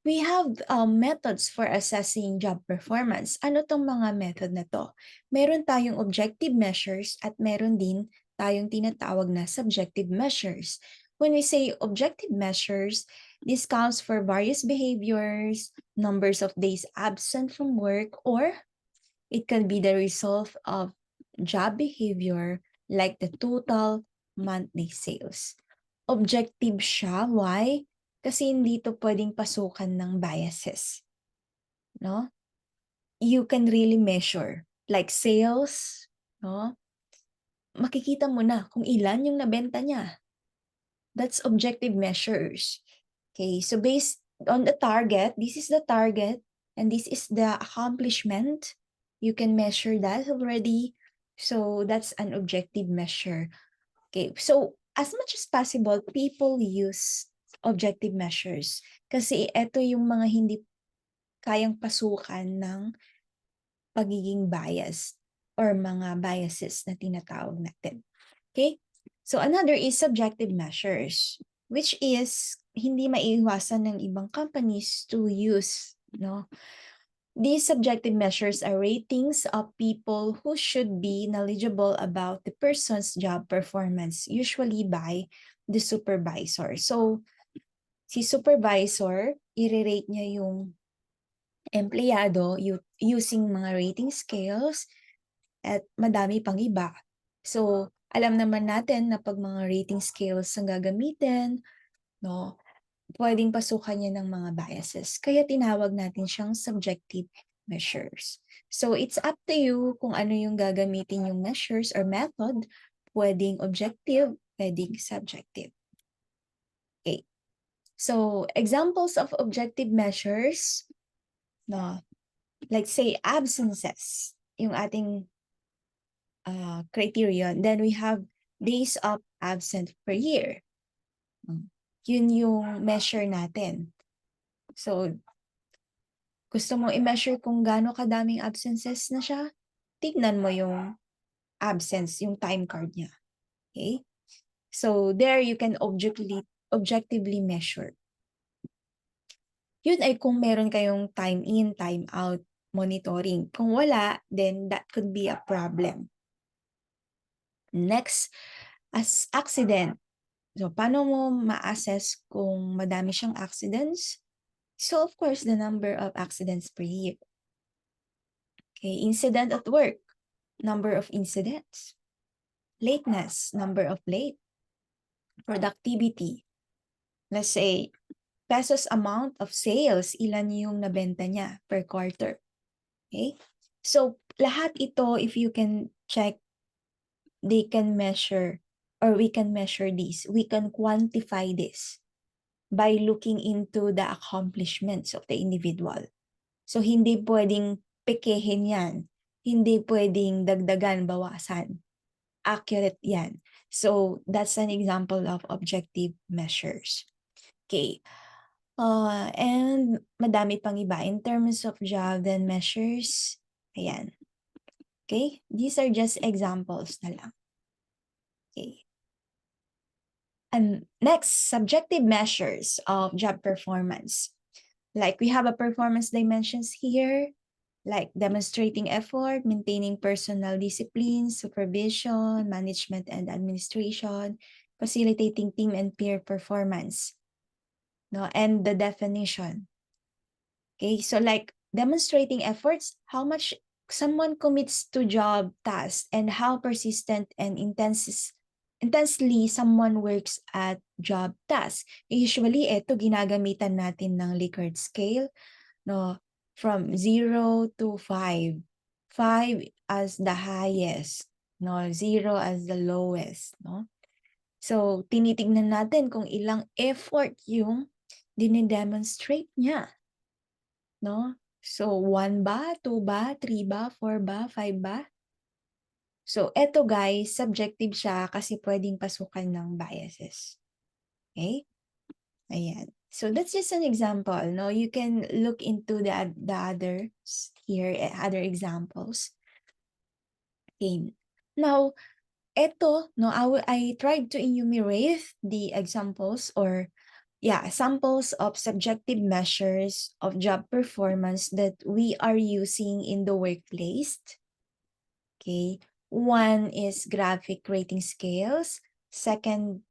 we have methods for assessing job performance. Ano tong mga method na to? Meron tayong objective measures at meron din tayong tinatawag na subjective measures. When we say objective measures, this counts for various behaviors, numbers of days absent from work, or it can be the result of job behavior like the total monthly sales. Objective siya. Why? Kasi hindi to pwedeng pasukan ng biases. No? You can really measure. Like sales, no? Makikita mo na kung ilan yung nabenta niya. That's objective measures. Okay, so based on the target, this is the target, and this is the accomplishment. You can measure that already. So that's an objective measure. Okay, so as much as possible, people use objective measures kasi ito yung mga hindi kayang pasukan ng pagiging bias or mga biases na tinatawag natin. Okay? So another is subjective measures, which is hindi maiiwasan ng ibang companies to use, no? These subjective measures are ratings of people who should be knowledgeable about the person's job performance, usually by the supervisor. So, si supervisor, i-rate niya yung empleyado using mga rating scales at madami pang iba. So, alam naman natin na pag mga rating scales ang gagamitin, no, pwedeng pasukan niya ng mga biases. Kaya tinawag natin siyang subjective measures. So, it's up to you kung ano yung gagamitin yung measures or method. Pwedeng objective, pwedeng subjective. Okay. So, examples of objective measures, no, like say absences, yung ating criterion. Then we have days of absent per year. Yun yung measure natin. So, gusto mo i-measure kung gaano kadaming absences na siya, tignan mo yung absence, yung time card niya. Okay? So, there you can objectively measure. Yun ay kung meron kayong time in, time out monitoring. Kung wala, then that could be a problem. Next, as accident. So, paano mo ma-assess kung madami siyang accidents? So, of course, the number of accidents per year. Okay, incident at work, number of incidents. Lateness, number of late. Productivity. Let's say, pesos amount of sales, ilan yung nabenta niya per quarter. Okay? So, lahat ito, if you can check, they can measure, or we can measure this. We can quantify this by looking into the accomplishments of the individual. So, hindi pwedeng pekehin yan. Hindi pwedeng dagdagan, bawasan. Accurate yan. So, that's an example of objective measures. Okay. And madami pang iba. In terms of job and measures, ayan. Okay? These are just examples na lang. Okay. And next, subjective measures of job performance. Like we have a performance dimensions here, like demonstrating effort, maintaining personal discipline, supervision, management and administration, facilitating team and peer performance. No, and the definition. Okay, so like Demonstrating efforts, how much someone commits to job tasks and how persistent and intensely someone works at job tasks. Usually, ito ginagamitan natin ng Likert scale, no? From 0 to 5. 5 as the highest, no? 0 as the lowest, no? So, tinitignan natin kung ilang effort yung dinidemonstrate niya, no? So, 1 ba, 2 ba, 3 ba, 4 ba, 5 ba? So, eto guys, subjective siya kasi pwedeng pasukan ng biases. Okay? Ayan. So, that's just an example, no? You can look into the others here, other examples. Okay. Now, eto, no, I tried to enumerate the examples or samples of subjective measures of job performance that we are using in the workplace. Okay. One is graphic rating scales. Second,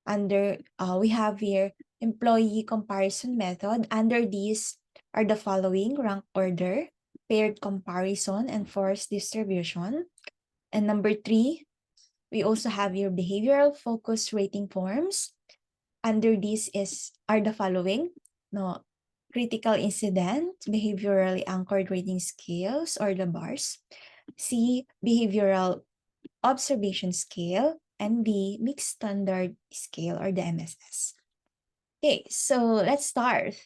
we have here employee comparison method. Under these are the following: rank order, paired comparison, and force distribution. And number 3, we also have your behavioral focus rating forms. Under these are the following: no, critical incident, behaviorally anchored rating scales or the bars. C, behavioral observation scale, and D, mixed standard scale or the MSS. Okay, so let's start.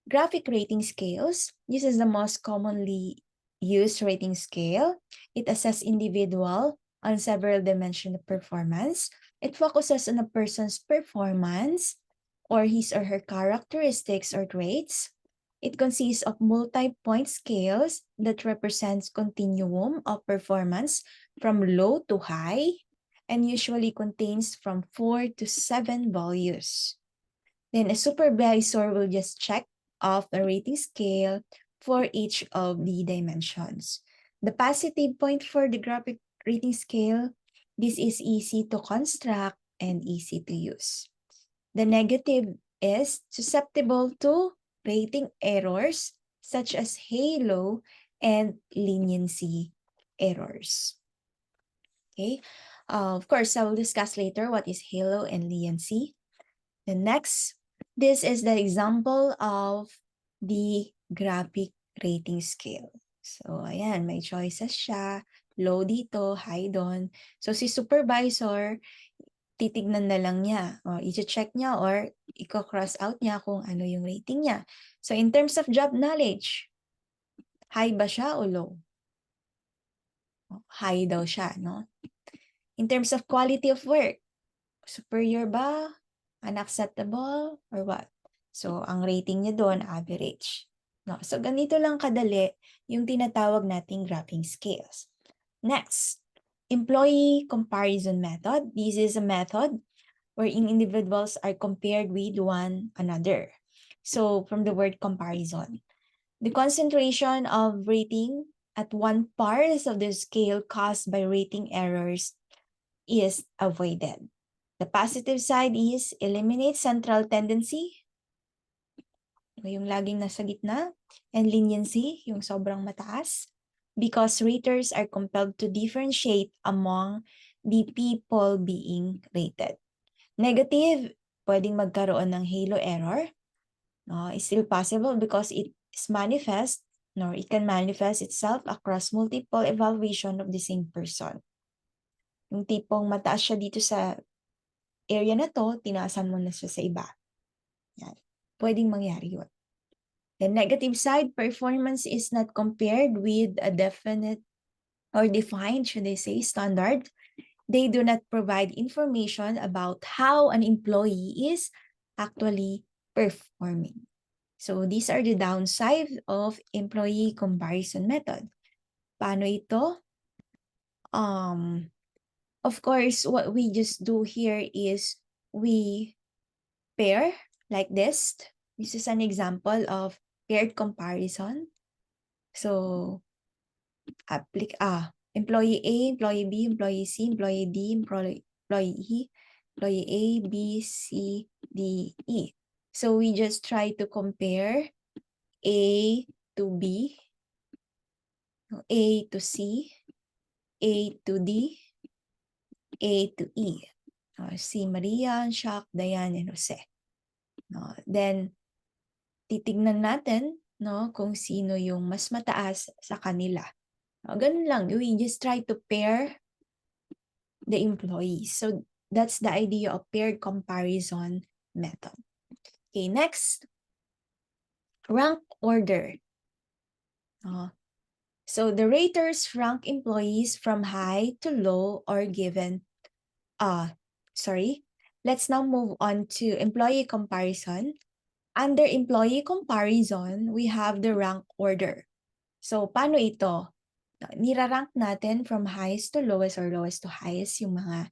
Graphic rating scales. This is the most commonly used rating scale. It assesses individual on several dimensions of performance. It focuses on a person's performance or his or her characteristics or traits. It consists of multi-point scales that represents continuum of performance from low to high and usually contains from 4 to 7 values. Then a supervisor will just check off the rating scale for each of the dimensions. The positive point for the graphic rating scale, this is easy to construct and easy to use. The negative is susceptible to rating errors such as halo and leniency errors. Okay, of course, I will discuss later what is halo and leniency. The next, this is the example of the graphic rating scale. So, ayan, may choices siya. Low dito, high doon. So, si supervisor, titignan na lang niya. O, i-check niya or i-cross out niya kung ano yung rating niya. So, in terms of job knowledge, high ba siya o low? High daw siya, no? In terms of quality of work, superior ba? Unacceptable? Or what? So, ang rating niya doon, average. No? So, ganito lang kadali yung tinatawag nating graphing scales. Next, employee comparison method. This is a method wherein individuals are compared with one another. So, from the word comparison, the concentration of rating at one part of the scale caused by rating errors is avoided. The positive side is eliminate central tendency, yung laging nasa gitna, and leniency, yung sobrang mataas, because raters are compelled to differentiate among the people being rated. Negative, pwedeng magkaroon ng halo error. No, it's still possible because it is manifest, no, it can manifest itself across multiple evaluation of the same person. Yung tipong mataas siya dito sa area na to, tinaasan mo na siya sa iba. Yan. Pwedeng mangyari yun. The negative side, performance is not compared with a definite or defined, should I say, standard. They do not provide information about how an employee is actually performing. So these are the downside of employee comparison method. Paano ito? Of course, what we just do here is we pair like this. This is an example of paired comparison. So, employee A, employee B, employee C, employee D, employee E, employee A, B, C, D, E. So we just try to compare A to B, A to C, A to D, A to E. Si Maria, Shaq, Diane, and Jose. Then, titignan natin kung sino yung mas mataas sa kanila. Ganun lang. We just try to pair the employees. So, that's the idea of paired comparison method. Okay, next. Rank order. So the raters rank employees from high to low or given. Let's now move on to employee comparison. Under employee comparison, we have the rank order. So paano ito? Nirarank natin from highest to lowest or lowest to highest yung mga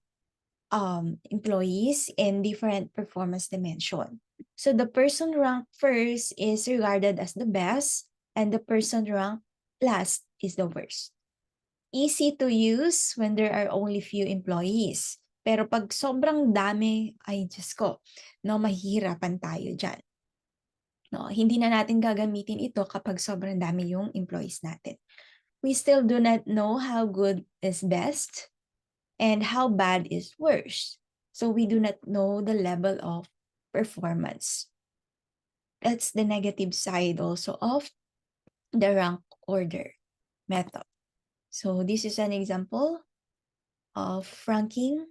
employees in different performance dimension. So the person ranked first is regarded as the best, and the person ranked last is the worst. Easy to use when there are only few employees. Pero pag sobrang dami, ay Diyos ko, mahihirapan tayo dyan. Hindi na natin gagamitin ito kapag sobrang dami yung employees natin. We still do not know how good is best and how bad is worse. So we do not know the level of performance. That's the negative side also of the rank order method. So this is an example of ranking.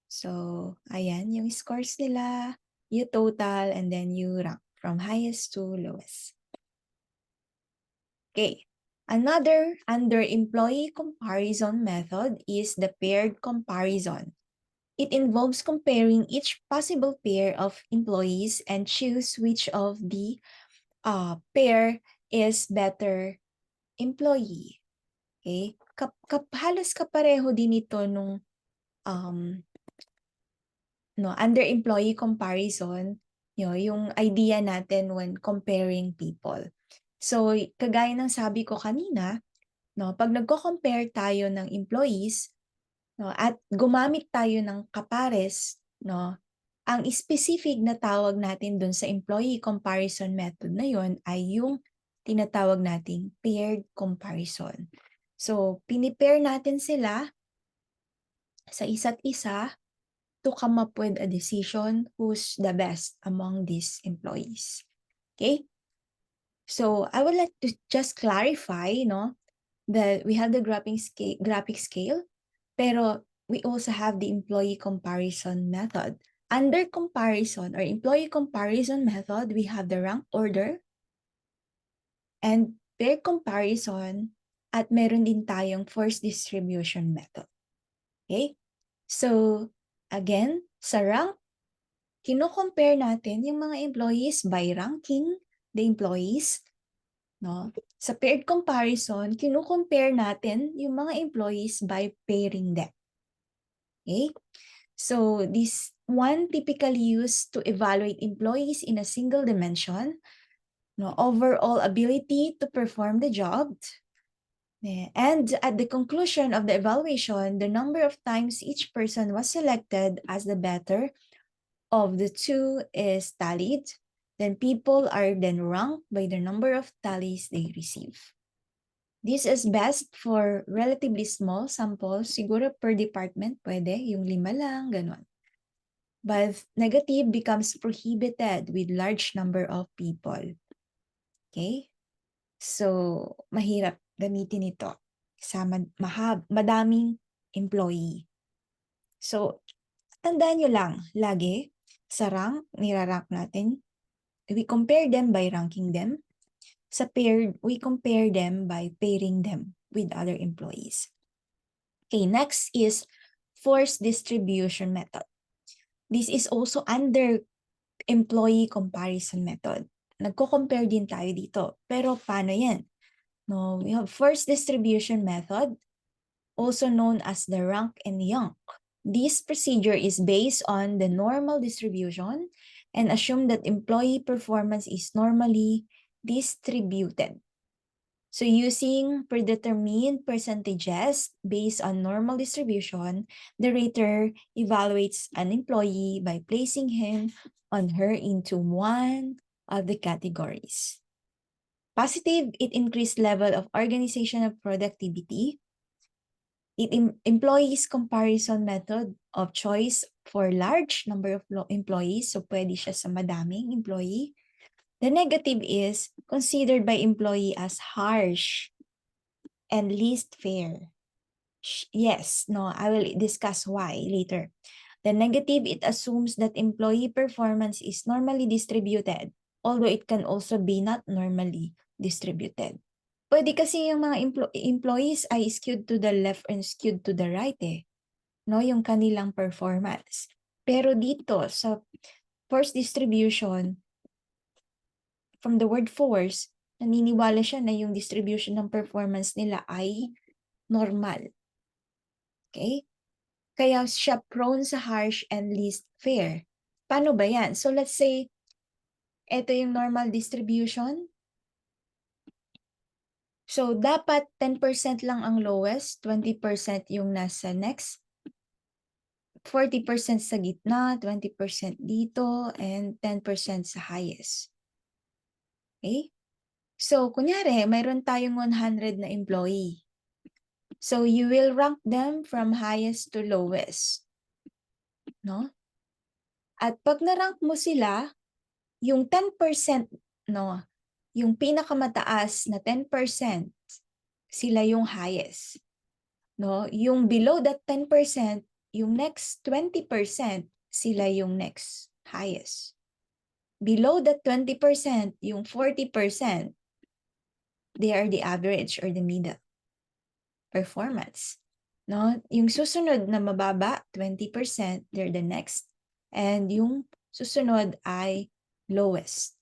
So ayan, yung scores nila, you total, and then you rank from highest to lowest. Okay. Another under employee comparison method is the paired comparison. It involves comparing each possible pair of employees and choose which of the pair is better employee. Okay? Halos kapareho din ito nung under employee comparison, yung idea natin when comparing people. So, kagaya ng sabi ko kanina, pag nagko-compare tayo ng employees, at gumamit tayo ng kapares, ang specific na tawag natin dun sa employee comparison method na yon ay yung tinatawag nating paired comparison. So, pinipair natin sila sa isa't isa to come up with a decision who's the best among these employees. Okay? So, I would like to just clarify, that we have the graphic scale, pero we also have the employee comparison method. Under comparison or employee comparison method, we have the rank order and pair comparison, at meron din tayong force distribution method. Okay? So, again, sa rank, kino-compare natin yung mga employees by ranking the employees. Sa paired comparison, kino-compare natin yung mga employees by pairing them. Okay? So, this one typically used to evaluate employees in a single dimension, overall ability to perform the job, and at the conclusion of the evaluation, the number of times each person was selected as the better of the two is tallied. Then people are then ranked by the number of tallies they receive. This is best for relatively small samples. Siguro per department, pwede. Yung 5 lang, ganun. But negative becomes prohibited with large number of people. Okay? So, mahirap gamitin ito sa madaming employee. So, tandaan nyo lang, lagi, sa rank, nirarank natin. We compare them by ranking them. Sa paired, we compare them by pairing them with other employees. Okay, next is force distribution method. This is also under employee comparison method. Nagko-compare din tayo dito. Pero paano yan? We have force distribution method, also known as the rank and yank. This procedure is based on the normal distribution and assume that employee performance is normally distributed. So using predetermined percentages based on normal distribution, the rater evaluates an employee by placing him or her into one of the categories. Positive, it increased level of organizational productivity. Employees comparison method of choice for large number of employees. So pwede siya sa madaming employee. The negative is considered by employee as harsh and least fair. Yes, no, I will discuss why later. The negative, it assumes that employee performance is normally distributed, although it can also be not normally distributed. Pwede kasi yung mga employees ay skewed to the left and skewed to the right no, yung kanilang performance. Pero dito sa force distribution, from the word force, naniniwala siya na yung distribution ng performance nila ay normal. Okay? Kaya siya prone sa harsh and least fair. Paano ba yan? So let's say, ito yung normal distribution. So dapat 10% lang ang lowest, 20% yung nasa next, 40% sa gitna, 20% dito, and 10% sa highest. Okay? So kunyari, mayroon tayong 100 na employee. So you will rank them from highest to lowest. No? At pag na-rank mo sila, yung 10%, no, yung pinakamataas na 10%, sila yung highest. No? Yung below that 10%, yung next 20%, sila yung next highest. Below that 20%, yung 40%, they are the average or the middle performance. No? Yung susunod na mababa, 20%, they're the next. And yung susunod ay lowest.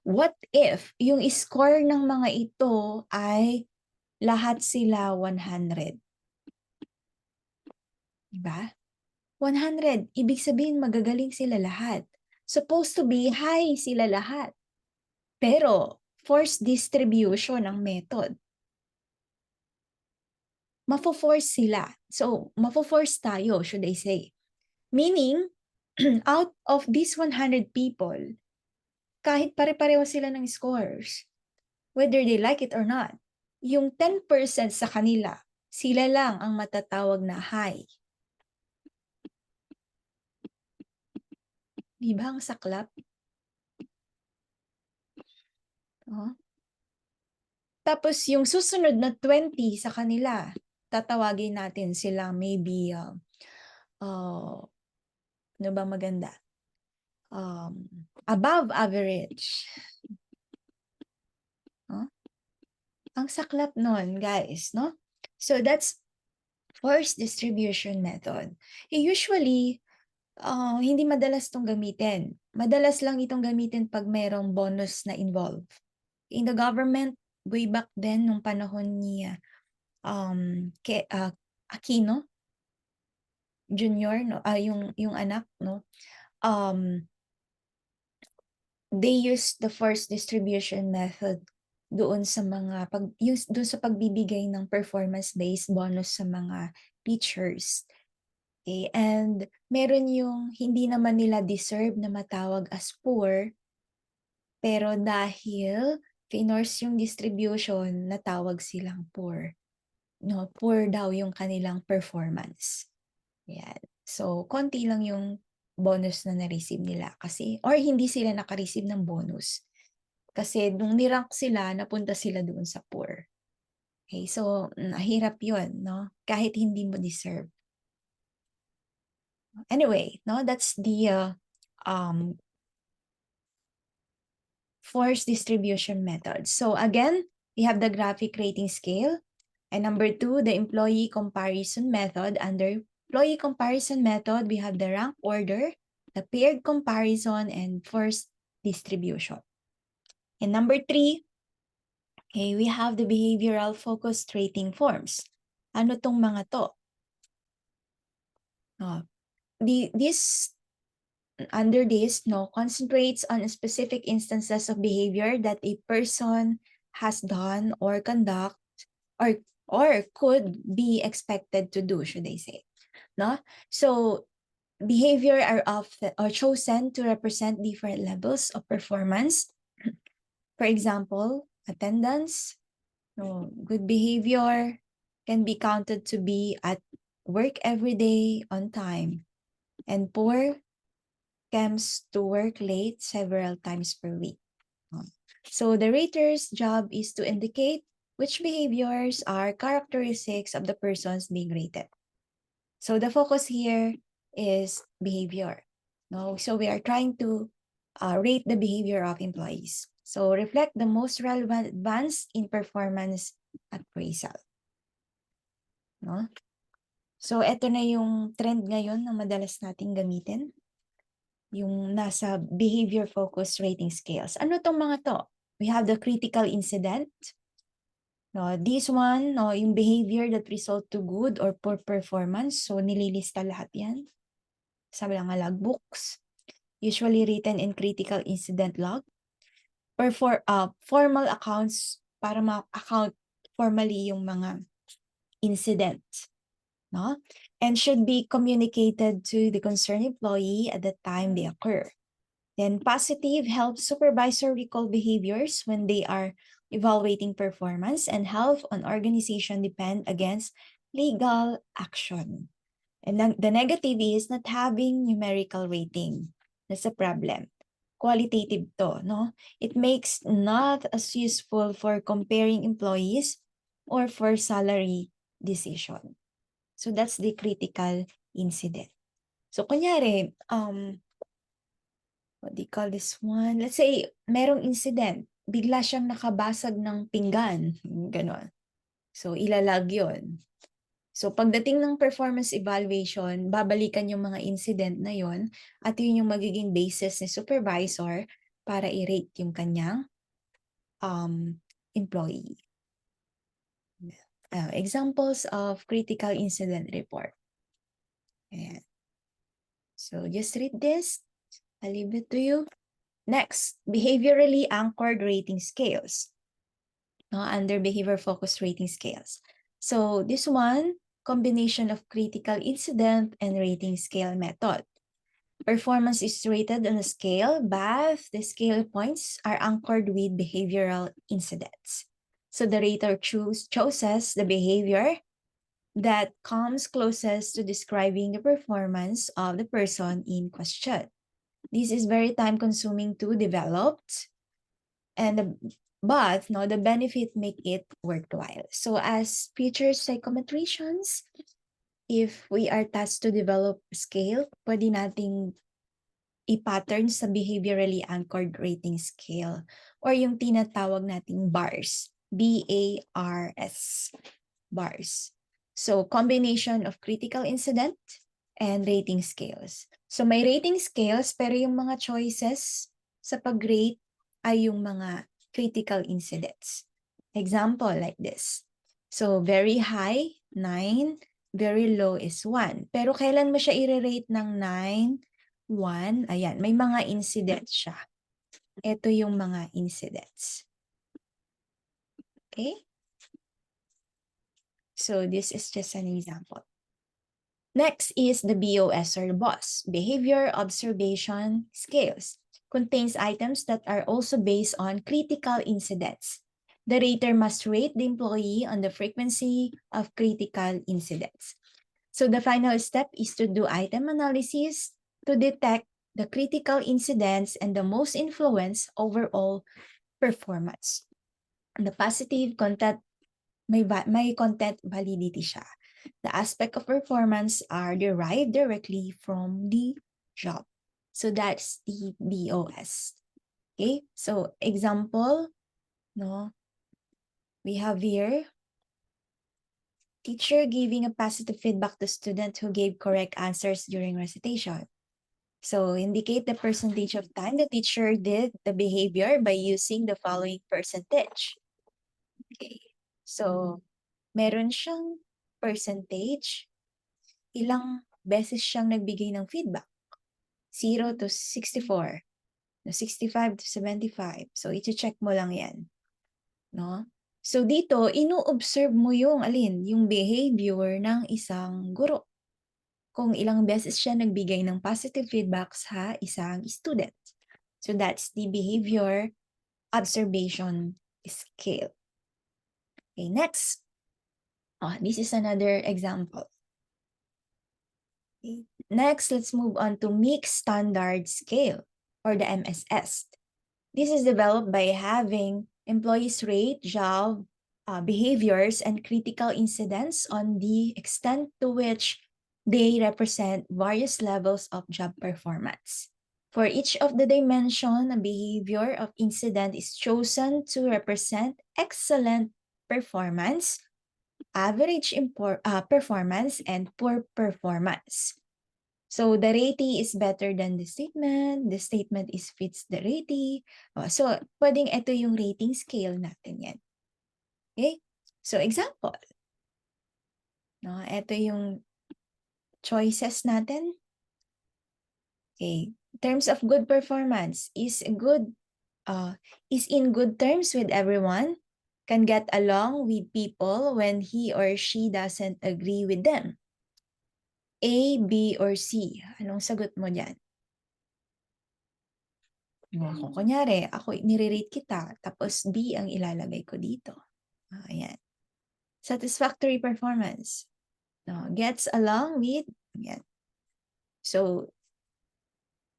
What if yung score ng mga ito ay lahat sila 100? Diba? 100, ibig sabihin magagaling sila lahat. Supposed to be high sila lahat. Pero, force distribution ang method. Mafo-force sila. So, mafo-force tayo, should I say. Meaning, out of these 100 people, kahit pare-pareho sila ng scores, whether they like it or not, yung 10% sa kanila, sila lang ang matatawag na high. Di ba ang saklap? Oh. Tapos yung susunod na 20 sa kanila, tatawagin natin silang maybe, ano ba maganda? Above average. Oh? Ang saklap nun, guys, no? So that's force distribution method. Usually, hindi madalas itong gamitin. Madalas lang itong gamitin pag mayroong bonus na involved. In the government, way back then, nung panahon ni Aquino Junior, no? Yung anak, no? They use the force distribution method doon sa mga doon sa pagbibigay ng performance-based bonus sa mga teachers. Okay? And meron yung hindi naman nila deserve na matawag as poor, pero dahil finorce yung distribution, natawag silang poor. No, poor daw yung kanilang performance. Yan. So, konti lang yung bonus na na-receive nila kasi, or hindi sila naka-receive ng bonus. Kasi nung nirank sila, napunta sila doon sa poor. Okay, so nahirap yun, no? Kahit hindi mo deserve. Anyway, no, that's the force distribution method. So again, we have the graphic rating scale. And number 2, the employee comparison method. Under employee comparison method, we have the rank order, the paired comparison, and force distribution. And number 3, okay, we have the behavioral focused rating forms. Ano tong mga to? Under this, concentrates on specific instances of behavior that a person has done or conduct or could be expected to do, should I say. No? So behavior are often or chosen to represent different levels of performance. For example, attendance. No, good behavior can be counted to be at work every day on time. And poor comes to work late several times per week. So the rater's job is to indicate which behaviors are characteristics of the persons being rated. So the focus here is behavior. No, so we are trying to rate the behavior of employees. So reflect the most relevant advance in performance appraisal. No? So ito na yung trend ngayon na madalas nating gamitin. Yung nasa behavior-focused rating scales. Ano tong mga to? We have the critical incident. No, this one, no, yung behavior that result to good or poor performance. So nililista lahat yan. Sabi lang nga logbooks. Usually written in critical incident log. Formal accounts para ma-account formally yung mga incident. No? And should be communicated to the concerned employee at the time they occur. Then positive helps supervisor recall behaviors when they are evaluating performance, and health on organization depend against legal action. And then the negative is not having numerical rating. That's a problem. Qualitative to, no? It makes not as useful for comparing employees or for salary decision. So that's the critical incident. So kunyari, what do you call this one? Let's say, merong incident. Bigla siyang nakabasag ng pinggan. Ganon. So, ilalag yun. So, pagdating ng performance evaluation, babalikan yung mga incident na yon at yun yung magiging basis ni supervisor para i-rate yung kanyang employee. Examples of critical incident report. Ayan. So, just read this. I'll leave it to you. Next, behaviorally anchored rating scales. No, under behavior-focused rating scales. So this one, combination of critical incident and rating scale method. Performance is rated on a scale, but the scale points are anchored with behavioral incidents. So the rater chooses the behavior that comes closest to describing the performance of the person in question. This is very time-consuming to develop, but no, the benefit make it worthwhile. So as future psychometricians, if we are tasked to develop a scale, pwede nating i-pattern sa behaviorally anchored rating scale or yung tinatawag nating BARS. B-A-R-S. BARS. So combination of critical incident and rating scales. So may rating scales pero yung mga choices sa pag-rate ay yung mga critical incidents. Example like this. So very high, 9. Very low is 1. Pero kailan mo siya i-rate ng 9, 1? Ayan, may mga incidents siya. Ito yung mga incidents. Okay? So this is just an example. Next is the BOS or BOSS, Behavior Observation Scales. Contains items that are also based on critical incidents. The rater must rate the employee on the frequency of critical incidents. So the final step is to do item analysis to detect the critical incidents and the most influence overall performance. The positive content, may content validity siya. The aspect of performance are derived directly from the job. So that's the BOS. Okay, so example, no, we have here, teacher giving a positive feedback to student who gave correct answers during recitation. So indicate the percentage of time the teacher did the behavior by using the following percentage. Okay, so meron siyang percentage, ilang beses siyang nagbigay ng feedback. 0 to 64, 65 to 75. So, i-check mo lang yan. No? So, dito, ino-observe mo yung alin, yung behavior ng isang guro. Kung ilang beses siya nagbigay ng positive feedback sa isang student. So, that's the behavior observation scale. Okay, next. This is another example. Okay. Next, let's move on to Mixed Standard Scale, or the MSS. This is developed by having employees rate job behaviors and critical incidents on the extent to which they represent various levels of job performance. For each of the dimension, a behavior of incident is chosen to represent excellent performance, average performance, and poor performance. So the rating is better than the statement is fits the rating. So pwedeng ito yung rating scale natin yan. Okay? So example. No, ito yung choices natin. Okay. In terms of good performance, is in good terms with everyone, can get along with people when he or she doesn't agree with them. A, B, or C? Anong sagot mo dyan? Kung kunyari, ako nire-rate kita, tapos B ang ilalagay ko dito. Ayan. Satisfactory performance. No, gets along with, ayan. So,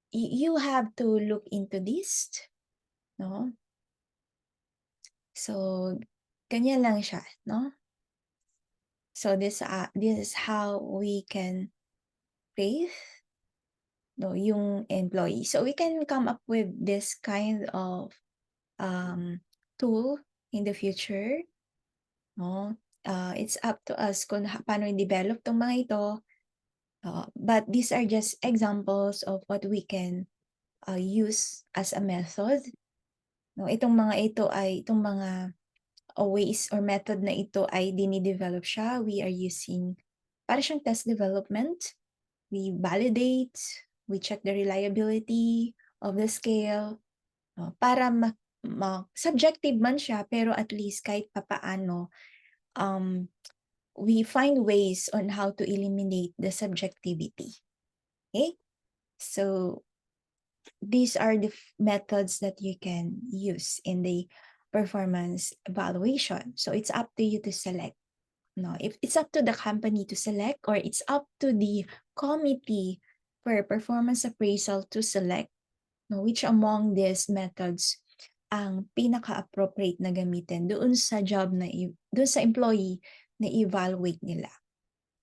you have to look into this. No? So, ganyan lang siya, no? So, this is how we can rate yung employee. So, we can come up with this kind of tool in the future. No? It's up to us kung paano i-develop tong mga ito. But these are just examples of what we can use as a method. No, itong mga ways or method na ito ay dinidevelop siya. We are using para siyang test development. We validate, we check the reliability of the scale para subjective man siya, pero at least kahit papaano we find ways on how to eliminate the subjectivity. Okay? So these are the methods that you can use in the performance evaluation. So it's up to you to select. No, if it's up to the company to select, or it's up to the committee for performance appraisal to select which among these methods ang pinaka-appropriate na gamitin doon sa job doon sa employee na evaluate nila.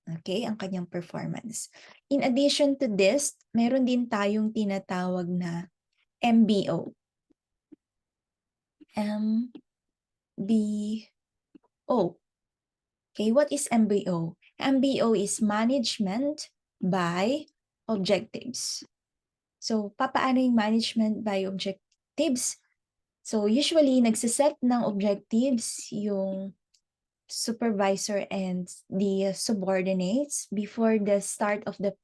Okay, ang kanyang performance. In addition to this, meron din tayong tinatawag na MBO. MBO. Okay, what is MBO? MBO is management by objectives. So, papaano yung management by objectives? So, usually, nagsiset ng objectives yung supervisor and the subordinates before the start of the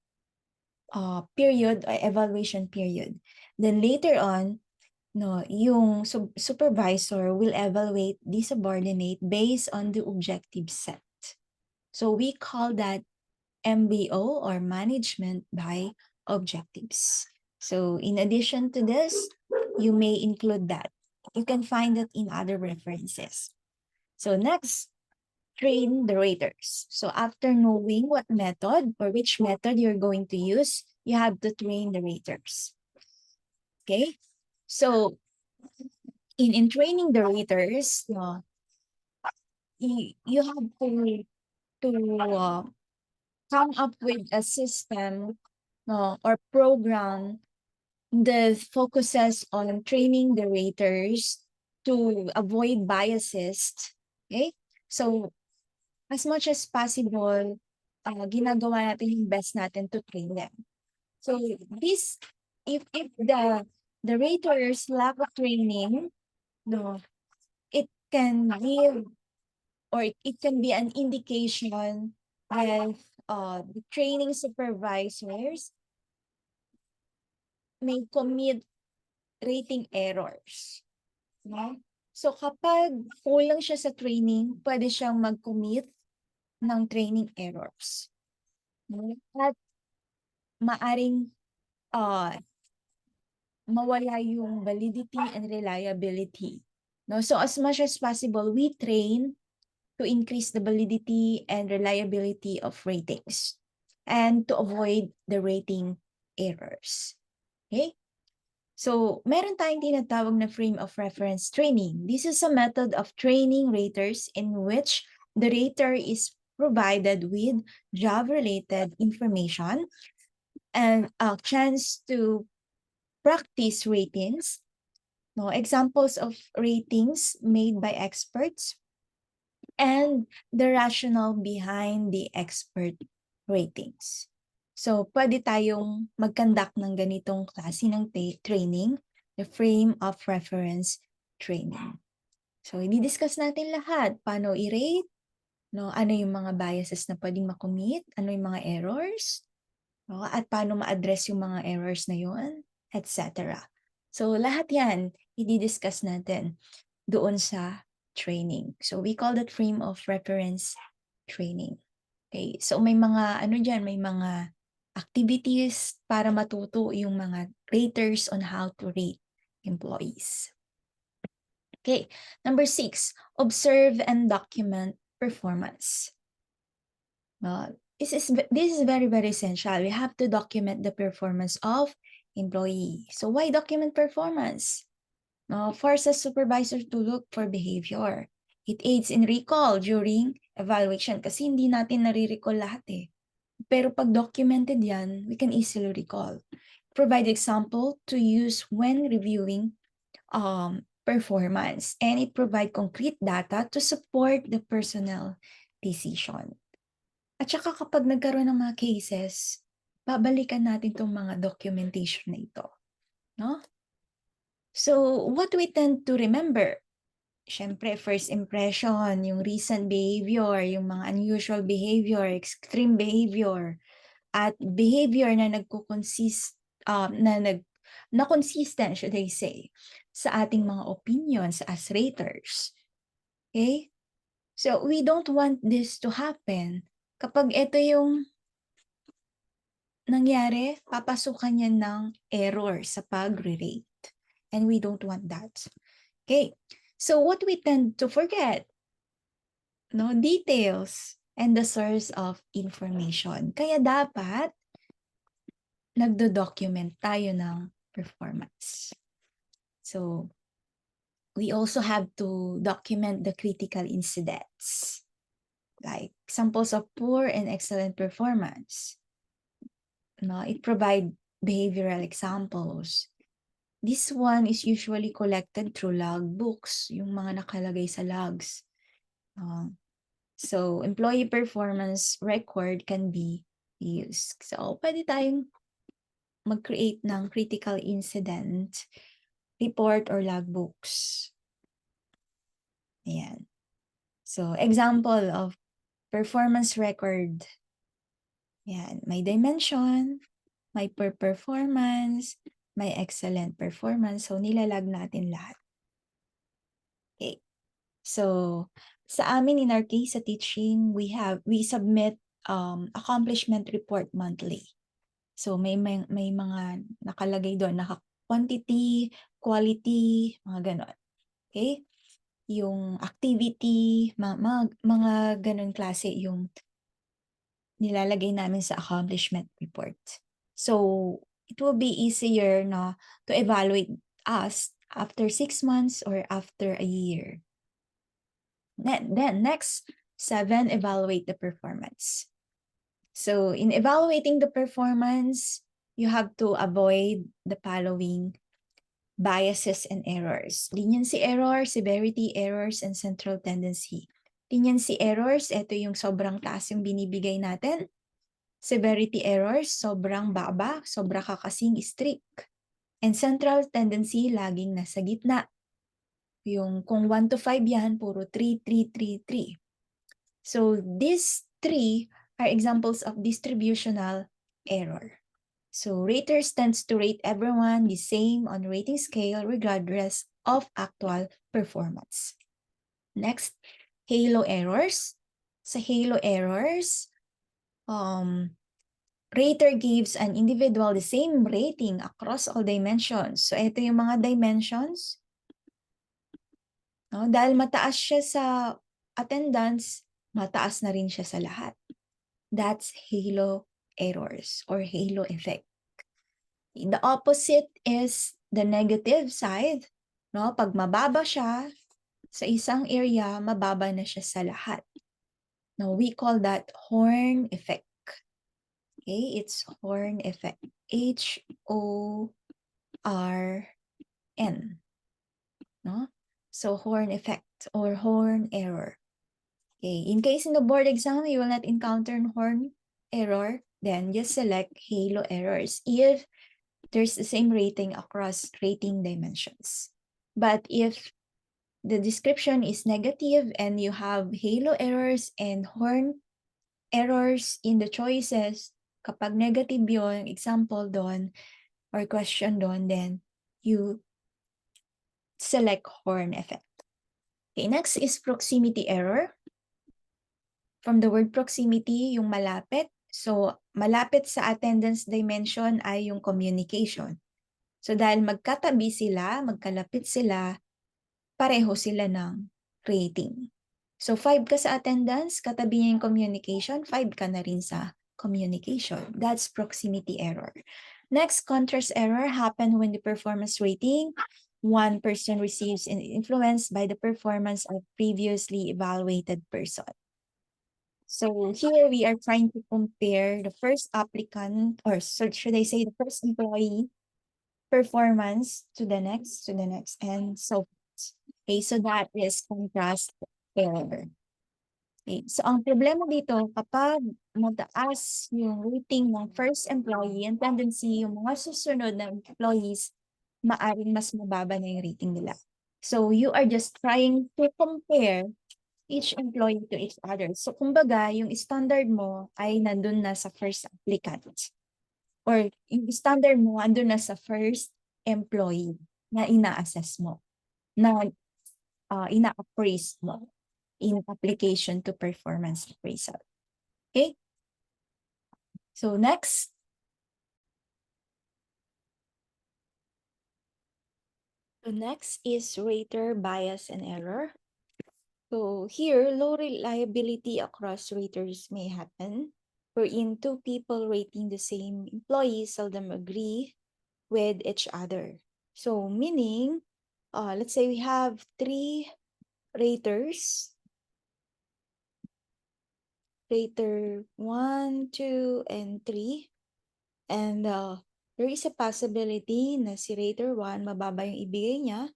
period or evaluation period. Then later on, yung supervisor will evaluate the subordinate based on the objective set. So we call that MBO, or management by objectives. So in addition to this, you may include that. You can find it in other references. So next, train the raters. So after knowing what method or which method you're going to use, you have to train the raters. Okay? So in training the raters, you have to come up with a system or program that focuses on training the raters to avoid biases. Okay? So as much as possible, ginagawa natin yung best natin to train them. So this, if the raters lack of training, it can give, or it can be an indication that the training supervisors may commit rating errors. No? So kapag kulang siya sa training, pwede siyang mag-commit ng training errors. At maaring mawala yung validity and reliability No? So as much as possible, we train to increase the validity and reliability of ratings and to avoid the rating errors. Okay? So, meron tayong tinatawag na frame of reference training. This is a method of training raters in which the rater is provided with job-related information and a chance to practice ratings. No, examples of ratings made by experts and the rationale behind the expert ratings. So, pwede tayong mag-conduct ng ganitong klase ng training, the frame of reference training. So, i-discuss natin lahat. Paano i-rate, no? Ano yung mga biases na pwedeng makommit, ano yung mga errors, no? At paano ma-address yung mga errors na yun, etc. So, lahat yan, i-discuss natin doon sa training. So, we call that frame of reference training. Okay, so may mga ano diyan, may mga activities para matuto yung mga raters on how to rate employees. Okay, number 6, observe and document performance. This is very, very essential. We have to document the performance of employee. So why document performance? Forces supervisor to look for behavior. It aids in recall during evaluation kasi hindi natin nare-recall lahat eh. Pero pag documented yan, we can easily recall. Provide example to use when reviewing performance. And it provide concrete data to support the personnel decision. At saka kapag nagkaroon ng mga cases, babalikan natin itong mga documentation na ito. No? So, what we tend to remember? Siyempre, first impression, yung recent behavior, yung mga unusual behavior, extreme behavior, at behavior na nagko-consist, na consistent, should I say, sa ating mga opinions as raters. Okay? So, we don't want this to happen. Kapag ito yung nangyari, papasukan yan ng error sa pag-rate. And we don't want that. Okay, so what we tend to forget, no, details and the source of information. Kaya dapat nagdo-document tayo ng performance. So, we also have to document the critical incidents, like samples of poor and excellent performance. No, it provides behavioral examples. This one is usually collected through log books, yung mga nakalagay sa logs. So, employee performance record can be used. So, pwede tayong mag-create ng critical incident report or logbooks. Ayan. So, example of performance record. Ayan. May dimension, may per performance, may excellent performance. So, nilalag natin lahat. Okay. So, sa amin in our case sa teaching, we submit accomplishment report monthly. So, may mga nakalagay doon, quantity, quality, mga ganon. Okay? Yung activity, mga ganon klase yung nilalagay namin sa accomplishment report. So, it will be easier to evaluate us after 6 months or after a year. Then next, 7, evaluate the performance. So in evaluating the performance, you have to avoid the following biases and errors. Leniency error, severity errors, and central tendency. Leniency errors, ito yung sobrang taas yung binibigay natin. Severity errors, sobrang baba, sobra kakasing strict. And central tendency, laging nasa gitna. Yung kung 1 to 5 yan, puro 3, 3, 3, 3. So these 3 are examples of distributional error. So raters tends to rate everyone the same on rating scale regardless of actual performance. Next, halo errors. Sa halo errors, rater gives an individual the same rating across all dimensions. So ito yung mga dimensions. No? Dahil mataas siya sa attendance, mataas na rin siya sa lahat. That's halo errors or halo effect. The opposite is the negative side. No? Pag mababa siya sa isang area, mababa na siya sa lahat. No, we call that horn effect. Okay, it's horn effect. H-O-R-N. No? So horn effect or horn error. Okay, in case in the board exam you will not encounter horn error, then just select halo errors if there's the same rating across rating dimensions. But if the description is negative and you have halo errors and horn errors in the choices, kapag negative yon, example doon or question doon, then you select horn effect. Okay, next is proximity error. From the word proximity, yung malapit. So, malapit sa attendance dimension ay yung communication. So, dahil magkatabi sila, magkalapit sila, pareho sila ng rating. So, 5 ka sa attendance, katabi niya yung communication, 5 ka na rin sa communication. That's proximity error. Next, contrast error happen when the performance rating, one person receives an influence by the performance of previously evaluated person. So here we are trying to compare the first applicant, or should I say the first employee performance to the next, and so forth. Okay, so that is contrast error. Okay, so ang problema dito, kapag mataas yung rating ng first employee, ang tendency yung mga susunod na employees, maaring mas mababa na yung rating nila. So you are just trying to compare each employee to each other. So, kumbaga, yung standard mo ay nandun na sa first applicant. Or yung standard mo andun na sa first employee na ina-assess mo, na ina-appraise mo in application to performance appraisal. Okay? So, next. So, next is rater bias and error. So here, low reliability across raters may happen, wherein two people rating the same employee seldom agree with each other. So meaning, let's say we have 3 raters, rater 1, 2, and 3, and there is a possibility na si rater 1 mababa yung ibigay niya,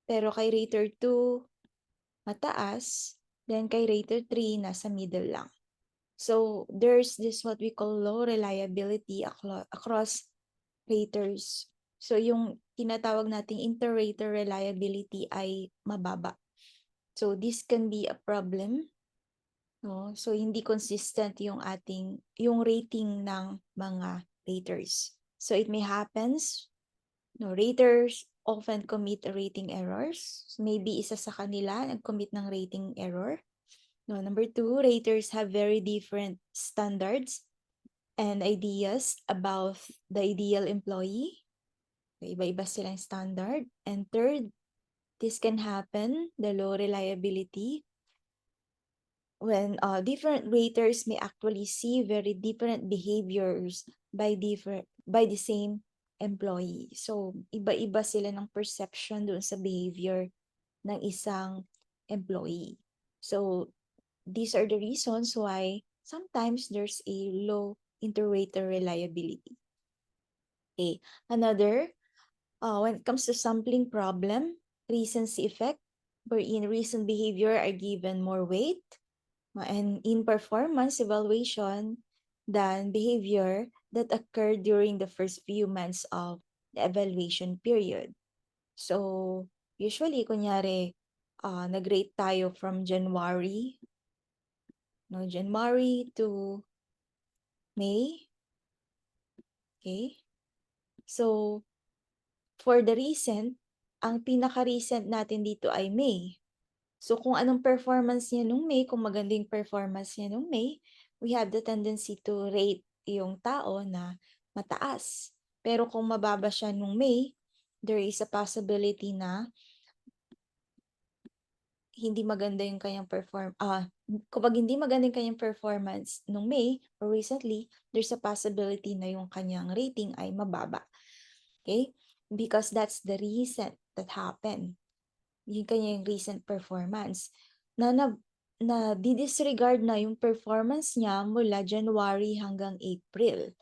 pero kay rater 2 mataas, then kay rater 3 nasa middle lang. So there's this what we call low reliability across raters. So yung tinatawag nating inter-rater reliability ay mababa. So this can be a problem. No? So hindi consistent yung rating ng mga raters. So it may happens, no, raters often commit rating errors. So maybe isa sa kanila nag-commit ng rating error. No, number 2, raters have very different standards and ideas about the ideal employee. Iba-iba silang standard. And third, this can happen, the low reliability, when different raters may actually see very different behaviors by the same employee. So, iba-iba sila ng perception doon sa behavior ng isang employee. So, these are the reasons why sometimes there's a low inter-rater reliability. Okay, another, when it comes to sampling problem, recency effect, wherein recent behavior are given more weight, and in performance evaluation than behavior that occurred during the first few months of the evaluation period. So, usually, kunyari, nag-rate tayo from January to May. Okay? So, for the recent, ang pinaka-recent natin dito ay May. So, kung anong performance niya nung May, kung magandang performance niya nung May, we have the tendency to rate yung tao na mataas. Pero kung mababa siya nung May, there is a possibility na hindi maganda yung kanyang kapag hindi maganda yung kanyang performance nung May or recently, there's a possibility na yung kanyang rating ay mababa. Okay? Because that's the recent that happened. Yung kanyang recent performance. Na disregard na yung performance niya mula January hanggang April.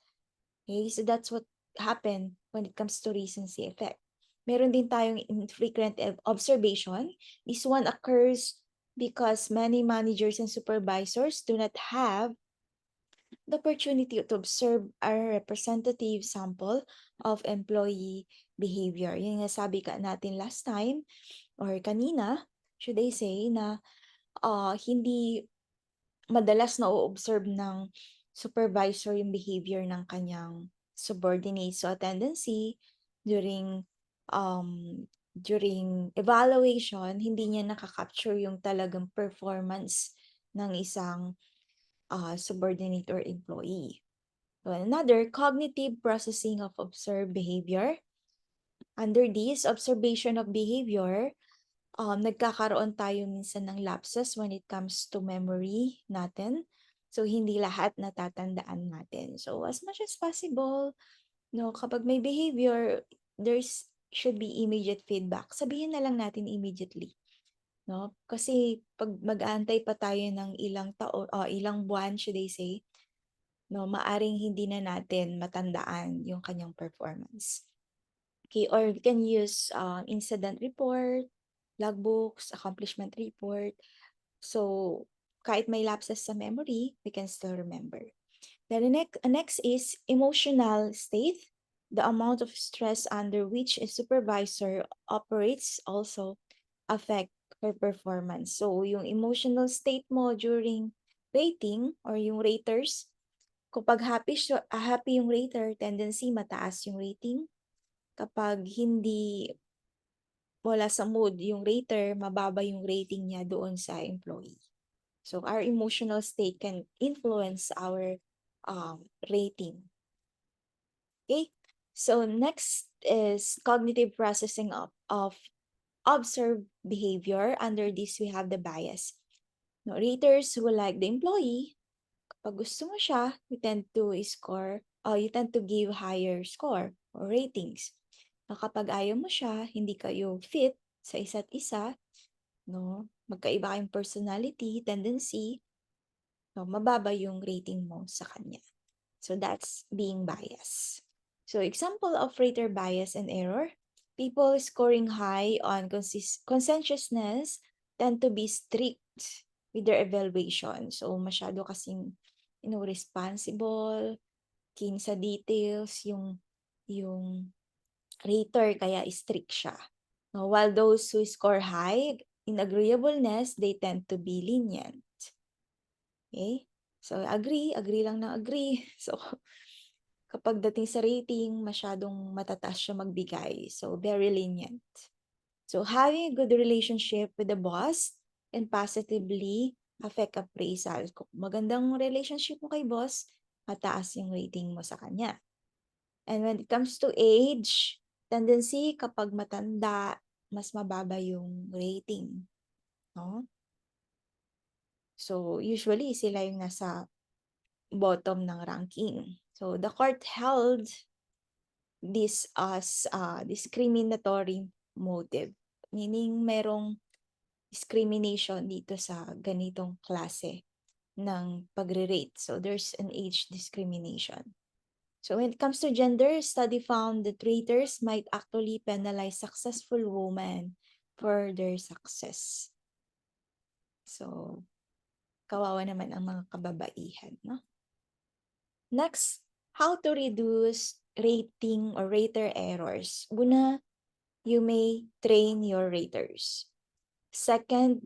Okay? So that's what happened when it comes to recency effect. Meron din tayong infrequent observation. This one occurs because many managers and supervisors do not have the opportunity to observe a representative sample of employee behavior. Yung nasabi ka natin last time or kanina, should I say, na hindi madalas na o-observe ng supervisor yung behavior ng kanyang subordinates. So, a tendency during evaluation, hindi niya nakaka-capture yung talagang performance ng isang subordinate or employee. So, another, cognitive processing of observed behavior. Under this, observation of behavior, nagkakaroon tayo minsan ng lapses when it comes to memory natin. So, hindi lahat natatandaan natin. So, as much as possible, no, kapag may behavior, should be immediate feedback. Sabihin na lang natin immediately. No? Kasi pag mag-aantay pa tayo ng ilang taon, ilang buwan, should I say, no, maaring hindi na natin matandaan yung kanyang performance. Okay, or we can use incident report, logbooks, accomplishment report. So, kahit may lapses sa memory, we can still remember. Then the next is emotional state. The amount of stress under which a supervisor operates also affect her performance. So, yung emotional state mo during rating or yung raters, kapag happy yung rater, tendency mataas yung rating. Kapag hindi wala sa mood yung rater, mababa yung rating niya doon sa employee. So our emotional state can influence our rating. Okay, so next is cognitive processing of observed behavior. Under this, we have the bias. No, raters who like the employee, pag gusto mo siya, you tend to give higher score or ratings. Na kapag ayaw mo siya, hindi kayo fit sa isa't isa, no? Magkaiba kayong personality, tendency, no? Mababa yung rating mo sa kanya. So that's being biased. So example of rater bias and error, people scoring high on conscientiousness tend to be strict with their evaluation. So masyado kasing responsible, keen sa details, yung rater kaya strict siya. No, while those who score high in agreeableness, they tend to be lenient. Okay? So agree lang na agree. So kapag dating sa rating, masyadong matataas siya magbigay. So very lenient. So having a good relationship with the boss can positively affect appraisal. Kung magandang relationship mo kay boss, mataas yung rating mo sa kanya. And when it comes to age, tendency kapag matanda, mas mababa yung rating. No? So usually sila yung nasa bottom ng ranking. So the court held this as discriminatory motive. Meaning merong discrimination dito sa ganitong klase ng pagre-rate. So there's an age discrimination. So when it comes to gender, study found that raters might actually penalize successful women for their success. So, kawawa naman ang mga kababaihan, no? Next, how to reduce rating or rater errors. Una, you may train your raters. Second,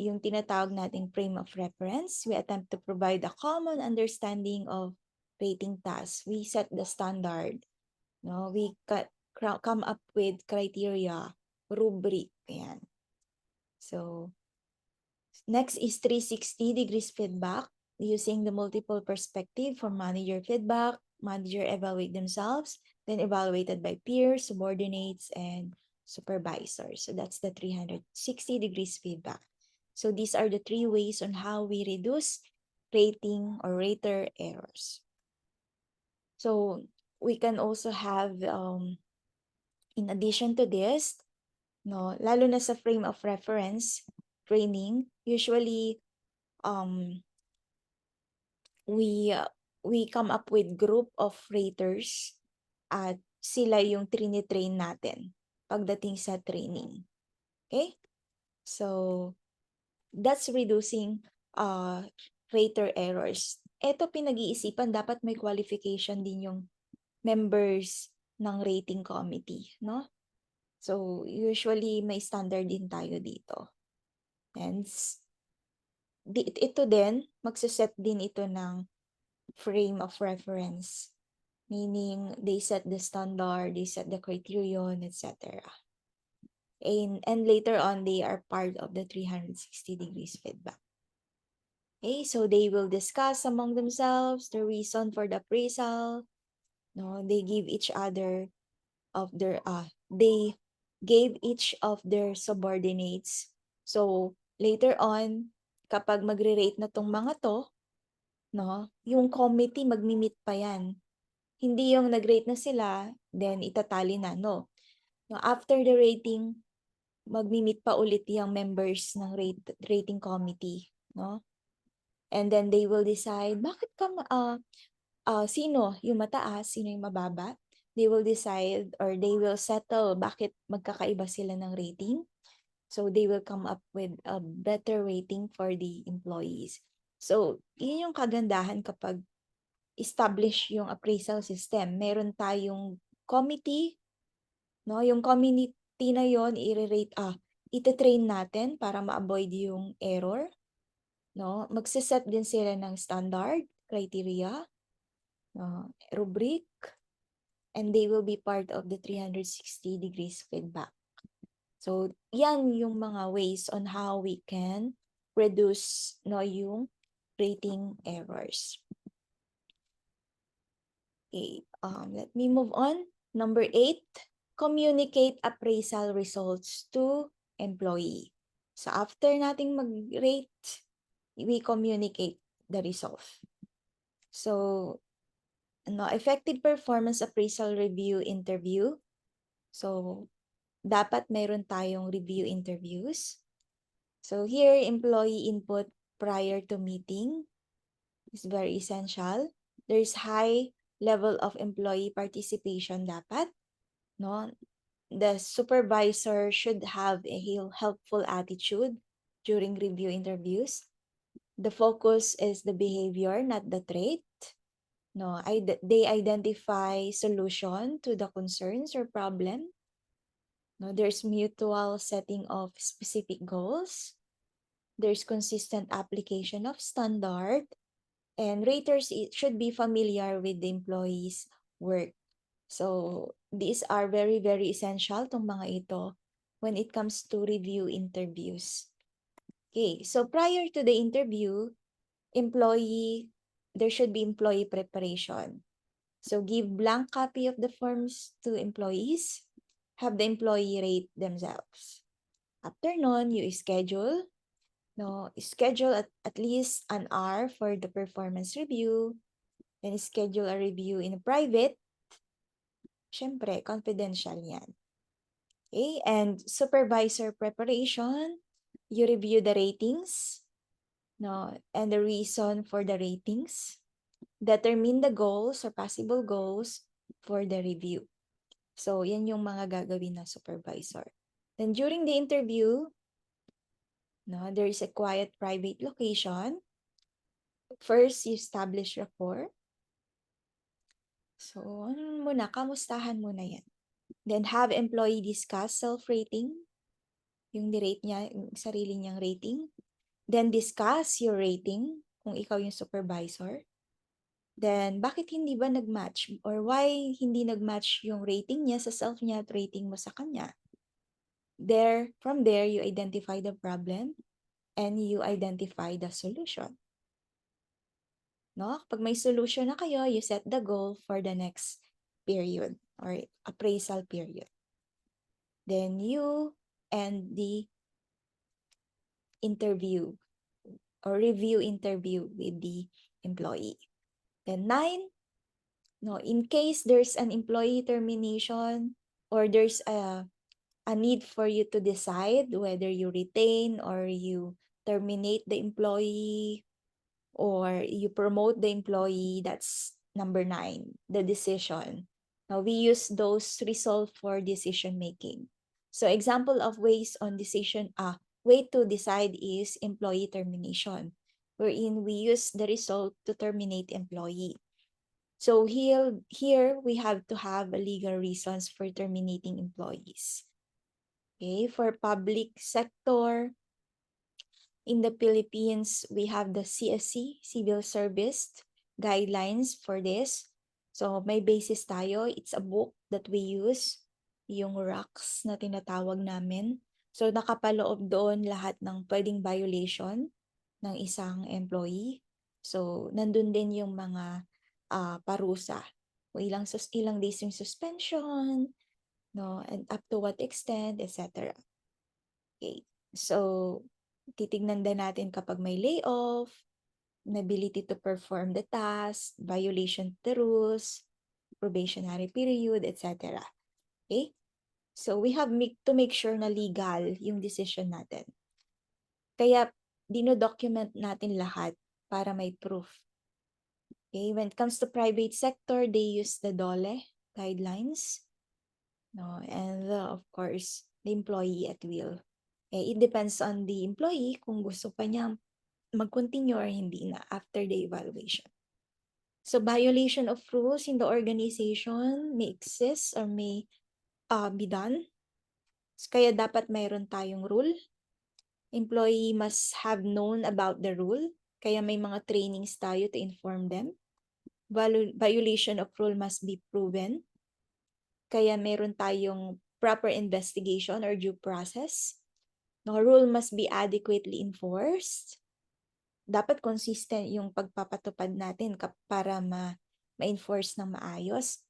yung tinatawag nating frame of reference. We attempt to provide a common understanding of rating tasks. We set the standard. No, we come up with criteria, rubric. Ayan. So, next is 360 degrees feedback using the multiple perspective for manager feedback, manager evaluate themselves, then evaluated by peers, subordinates, and supervisors. So that's the 360 degrees feedback. So these are the 3 ways on how we reduce rating or rater errors. So we can also have, in addition to this, no, lalo na sa frame of reference training, usually we come up with group of raters at sila yung trinitrain natin pagdating sa training. Okay? So, that's reducing rater errors. Ito pinag-iisipan, dapat may qualification din yung members ng rating committee, no? So, usually may standard din tayo dito. And ito din, magsaset din ito ng frame of reference. Meaning, they set the standard, they set the criterion, etc. And later on, they are part of the 360 degrees feedback. Okay, so they will discuss among themselves the reason for the appraisal. No, they give each other of their they gave each of their subordinates. So later on, kapag magre-rate na tong mga to, no, yung committee magmi-meet pa yan. Hindi yung nag-rate na sila, then itatali na, no. No, after the rating, magmi-meet pa ulit yung members ng rating committee, no? And then they will decide bakit ka sino yung mataas, sino yung mababa. They will decide or they will settle bakit magkakaiba sila ng rating. So they will come up with a better rating for the employees. So yun yung kagandahan kapag establish yung appraisal system. Meron tayong committee, no? Yung committee na yon ite-train natin para ma-avoid yung error. No, magse-set din sila ng standard, criteria, rubric, and they will be part of the 360 degrees feedback. So, yan yung mga ways on how we can reduce yung rating errors. Okay, let me move on. Number 8, communicate appraisal results to employee. So, after nating mag-rate, we communicate the result. So, effective performance appraisal review interview. So, dapat mayroon tayong review interviews. So, here, employee input prior to meeting is very essential. There's high level of employee participation dapat, no? The supervisor should have a helpful attitude during review interviews. The focus is the behavior, not the trait. No, they identify solution to the concerns or problem. No, there's mutual setting of specific goals. There's consistent application of standard. And raters should be familiar with the employee's work. So, these are very, very essential, tong mga ito, when it comes to review interviews. Okay, so prior to the interview, there should be employee preparation. So, give blank copy of the forms to employees. Have the employee rate themselves. After nun, you schedule at least an hour for the performance review. Then schedule a review in a private. Syempre, confidential yan. Okay, and supervisor preparation, you review the ratings, and the reason for the ratings. Determine the goals or possible goals for the review. So, yan yung mga gagawin ng supervisor. Then, during the interview, there is a quiet, private location. First, you establish rapport. So, kamustahan muna yan. Then, have employee discuss self-rating. Yung ni-rate niya, yung sarili niyang rating. Then, discuss your rating kung ikaw yung supervisor. Then, bakit hindi ba nag-match? Or why hindi nag-match yung rating niya sa self niya at rating mo sa kanya? From there, you identify the problem and you identify the solution. No? Pag may solution na kayo, you set the goal for the next period or appraisal period. Then you and the interview or review interview with the employee. Then 9, no, in case there's an employee termination or there's a need for you to decide whether you retain or you terminate the employee or you promote the employee, that's number 9, the decision. Now, we use those results for decision making. So example of ways on way to decide is employee termination, wherein we use the result to terminate employee. So here we have to have legal reasons for terminating employees. Okay, for public sector, in the Philippines, we have the CSC, Civil Service Guidelines for this. So may basis tayo. It's a book that we use, yung RACS na tinatawag namin. So nakapaloob doon lahat ng pwedeng violation ng isang employee. So nandun din yung mga parusa. O ilang days yung suspension, no, and up to what extent, etc. Okay. So titignan din natin kapag may layoff, inability to perform the task, violation of the rules, probationary period, etc. Okay? So we have to make sure na legal yung decision natin. Kaya dino-document natin lahat para may proof. Okay? When it comes to private sector, they use the DOLE guidelines. No, and of course, the employee at will. It depends on the employee kung gusto pa niya mag-continue or hindi na after the evaluation. So violation of rules in the organization may exist or may be done. Kaya dapat mayroon tayong rule. Employee must have known about the rule. Kaya may mga trainings tayo to inform them. Violation of rule must be proven. Kaya meron tayong proper investigation or due process. The rule must be adequately enforced. Dapat consistent yung pagpapatupad natin para ma-enforce ng maayos.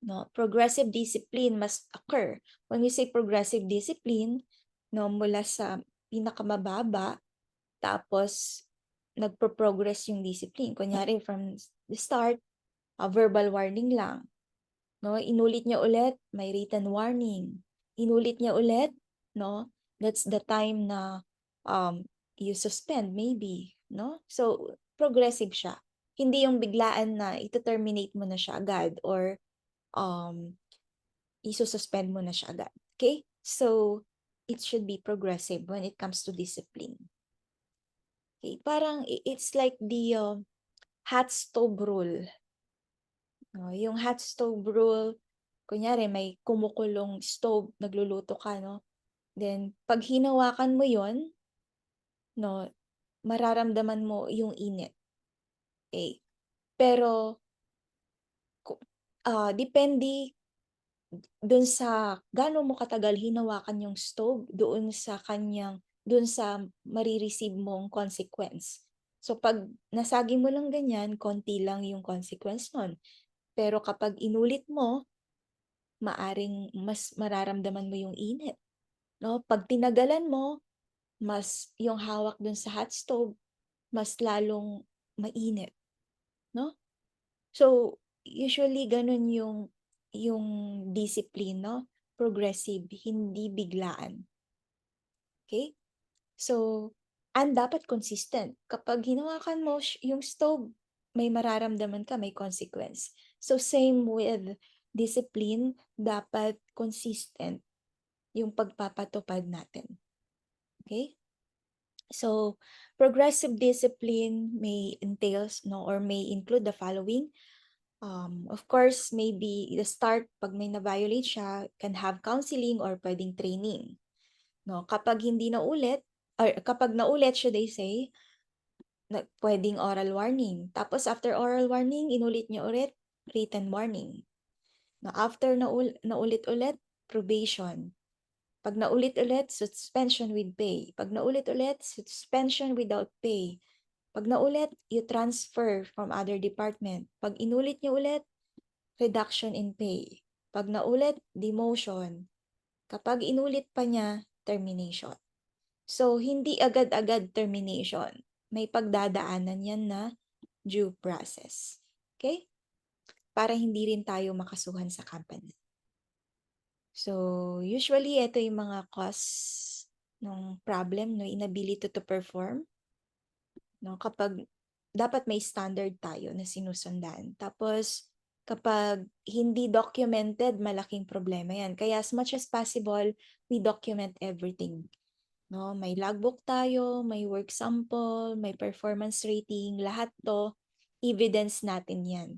No, progressive discipline must occur. When we say progressive discipline, no, mula sa pinakamababa, tapos nagpo-progress yung discipline. Kunyari from the start, verbal warning lang. No, inulit niya ulit, may written warning. Inulit niya ulit, no? That's the time na you suspend maybe, no? So progressive siya. Hindi yung biglaan na ito-terminate mo na siya agad or isususpend mo na siya agad. Okay? So it should be progressive when it comes to discipline. Okay, parang it's like the hot stove rule. Yung hot stove rule, kunyari may kumukulong stove, nagluluto ka, no? Then, pag hinawakan mo yon, no, mararamdaman mo yung init. Okay. Pero, depende dun sa gaano mo katagal hinawakan yung stove, doon sa marireceive mong consequence. So, pag nasagi mo lang ganyan, konti lang yung consequence nun. Pero kapag inulit mo, maaring mas mararamdaman mo yung init. No? Pag tinagalan mo, mas yung hawak dun sa hot stove, mas lalong mainit. No? So, usually ganun yung discipline, no? Progressive, hindi biglaan. Okay? So, and dapat consistent. Kapag hinawakan mo yung stove, may mararamdaman ka, may consequence. So, same with discipline, dapat consistent yung pagpapatupad natin. Okay? So, progressive discipline may entails, no, or may include the following. Of course, maybe the start, pag may na-violate siya, can have counseling or pwedeng training. No, kapag hindi na ulit, or kapag naulit, should I say, pwedeng oral warning. Tapos after oral warning, inulit niya ulit, written warning. No, after naulit-ulit, probation. Pag naulit-ulit, suspension with pay. Pag naulit-ulit, suspension without pay. Pag naulit, you transfer from other department. Pag inulit niya ulit, reduction in pay. Pag naulit, demotion. Kapag inulit pa niya, termination. So, hindi agad-agad termination. May pagdadaanan yan na due process. Okay? Para hindi rin tayo makasuhan sa company. So, usually, ito yung mga cause ng problem, no? Inability to perform. No? Kapag dapat may standard tayo na sinusundan. Tapos, kapag hindi documented, malaking problema yan. Kaya as much as possible, we document everything. No, may logbook tayo, may work sample, may performance rating, lahat to evidence natin 'yan.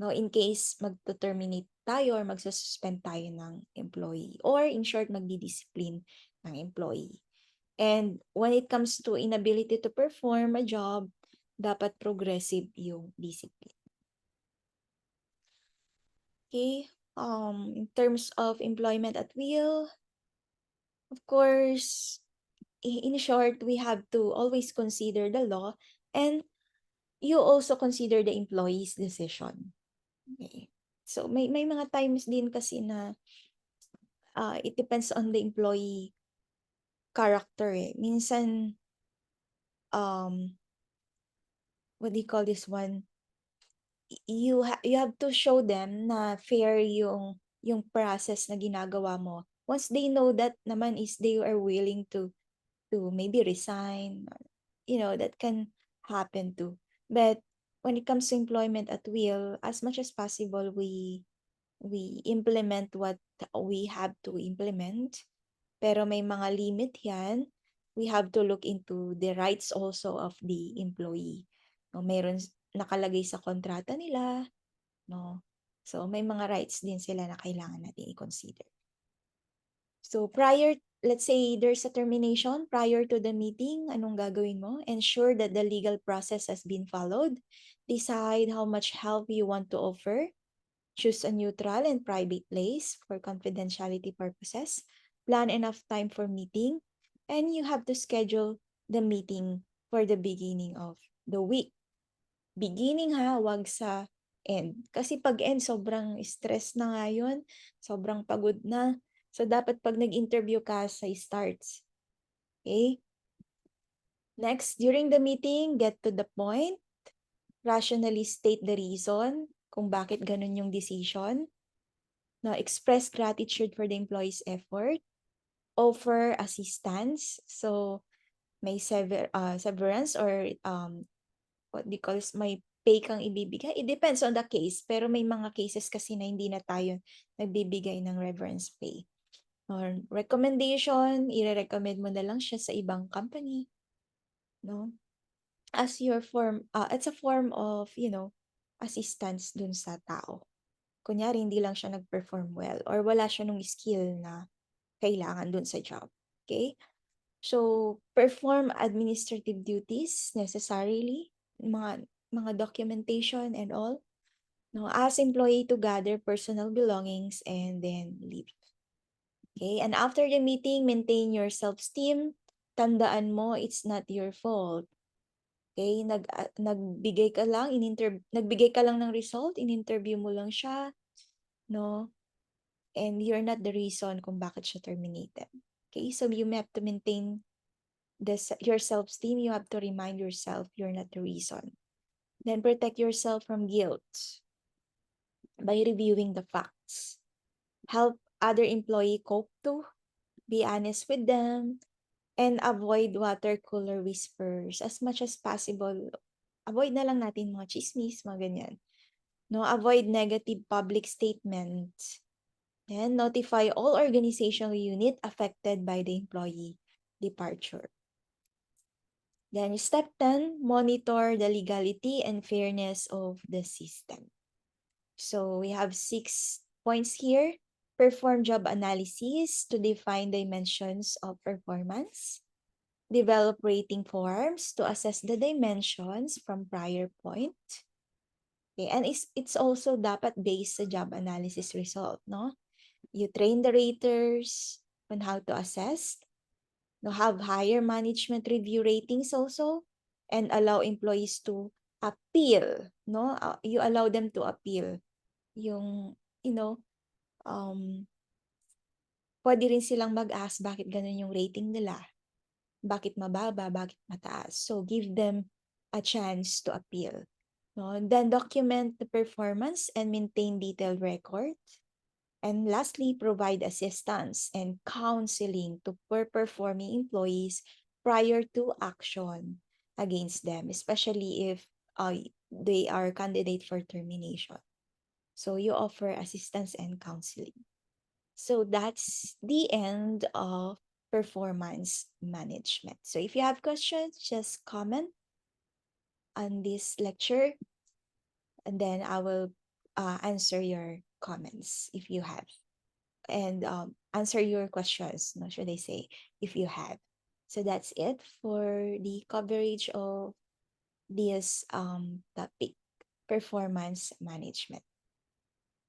No, in case magto-terminate tayo or magsususpend tayo ng employee or in short magdi-discipline ng employee. And when it comes to inability to perform a job, dapat progressive yung discipline. Okay? In terms of employment at will, of course, in short, we have to always consider the law and you also consider the employee's decision. Okay. So may mga times din kasi na it depends on the employee character eh. Minsan what do you call this one? You have to show them na fair yung process na ginagawa mo. Once they know that naman is they are willing to maybe resign, that can happen too. But when it comes to employment at will, as much as possible, we implement what we have to implement. Pero may mga limit yan. We have to look into the rights also of the employee. No, meron nakalagay sa kontrata nila, no? So may mga rights din sila na kailangan natin i-consider. So let's say there's a termination prior to the meeting, anong gagawin mo? Ensure that the legal process has been followed. Decide how much help you want to offer. Choose a neutral and private place for confidentiality purposes. Plan enough time for meeting. And you have to schedule the meeting for the beginning of the week. Beginning ha, wag sa end. Kasi pag end, sobrang stress na nga yun. Sobrang pagod na. So, dapat pag nag-interview ka sa starts. Okay? Next, during the meeting, get to the point. Rationally state the reason kung bakit ganun yung decision. No, express gratitude for the employee's effort. Offer assistance. So, may severance or what do you call this, may pay kang ibibigay. It depends on the case. Pero may mga cases kasi na hindi na tayo nagbibigay ng severance pay. Or recommendation, i-recommend mo na lang siya sa ibang company. No? As your form, it's a form of, assistance dun sa tao. Kunyari, hindi lang siya nag-perform well or wala siya nung skill na kailangan dun sa job. Okay? So, perform administrative duties necessarily, mga documentation and all. No, ask employee to gather personal belongings and then leave. Okay, and after the meeting, maintain your self-esteem. Tandaan mo, it's not your fault. Okay, nagbigay ka lang, nagbigay ka lang ng result, in-interview mo lang siya, no? And you're not the reason kung bakit siya terminated. Okay, so you have to maintain your self-esteem. You have to remind yourself you're not the reason. Then protect yourself from guilt by reviewing the facts. Help other employee cope too. Be honest with them and avoid water cooler whispers as much as possible. Avoid na lang natin mga chismis, mga ganyan. No, avoid negative public statements. Then notify all organizational unit affected by the employee departure. Then step 10, monitor the legality and fairness of the system. So we have 6 points here. Perform job analysis to define dimensions of performance. Develop rating forms to assess the dimensions from prior point. Okay, and it's also dapat based sa job analysis result, no? You train the raters on how to assess. No, have higher management review ratings also and allow employees to appeal, no? You allow them to appeal. Yung, pwede rin silang mag-ask bakit ganun yung rating nila. bakit mababa, bakit mataas. So give them a chance to appeal. No? Then document the performance and maintain detailed record. And lastly, provide assistance and counseling to poor-performing employees prior to action against them, especially if they are candidate for termination. So you offer assistance and counseling. So that's the end of performance management. So if you have questions, just comment on this lecture and then I will answer your comments if you have. And answer your questions, no, should I say, if you have. So that's it for the coverage of this topic, performance management.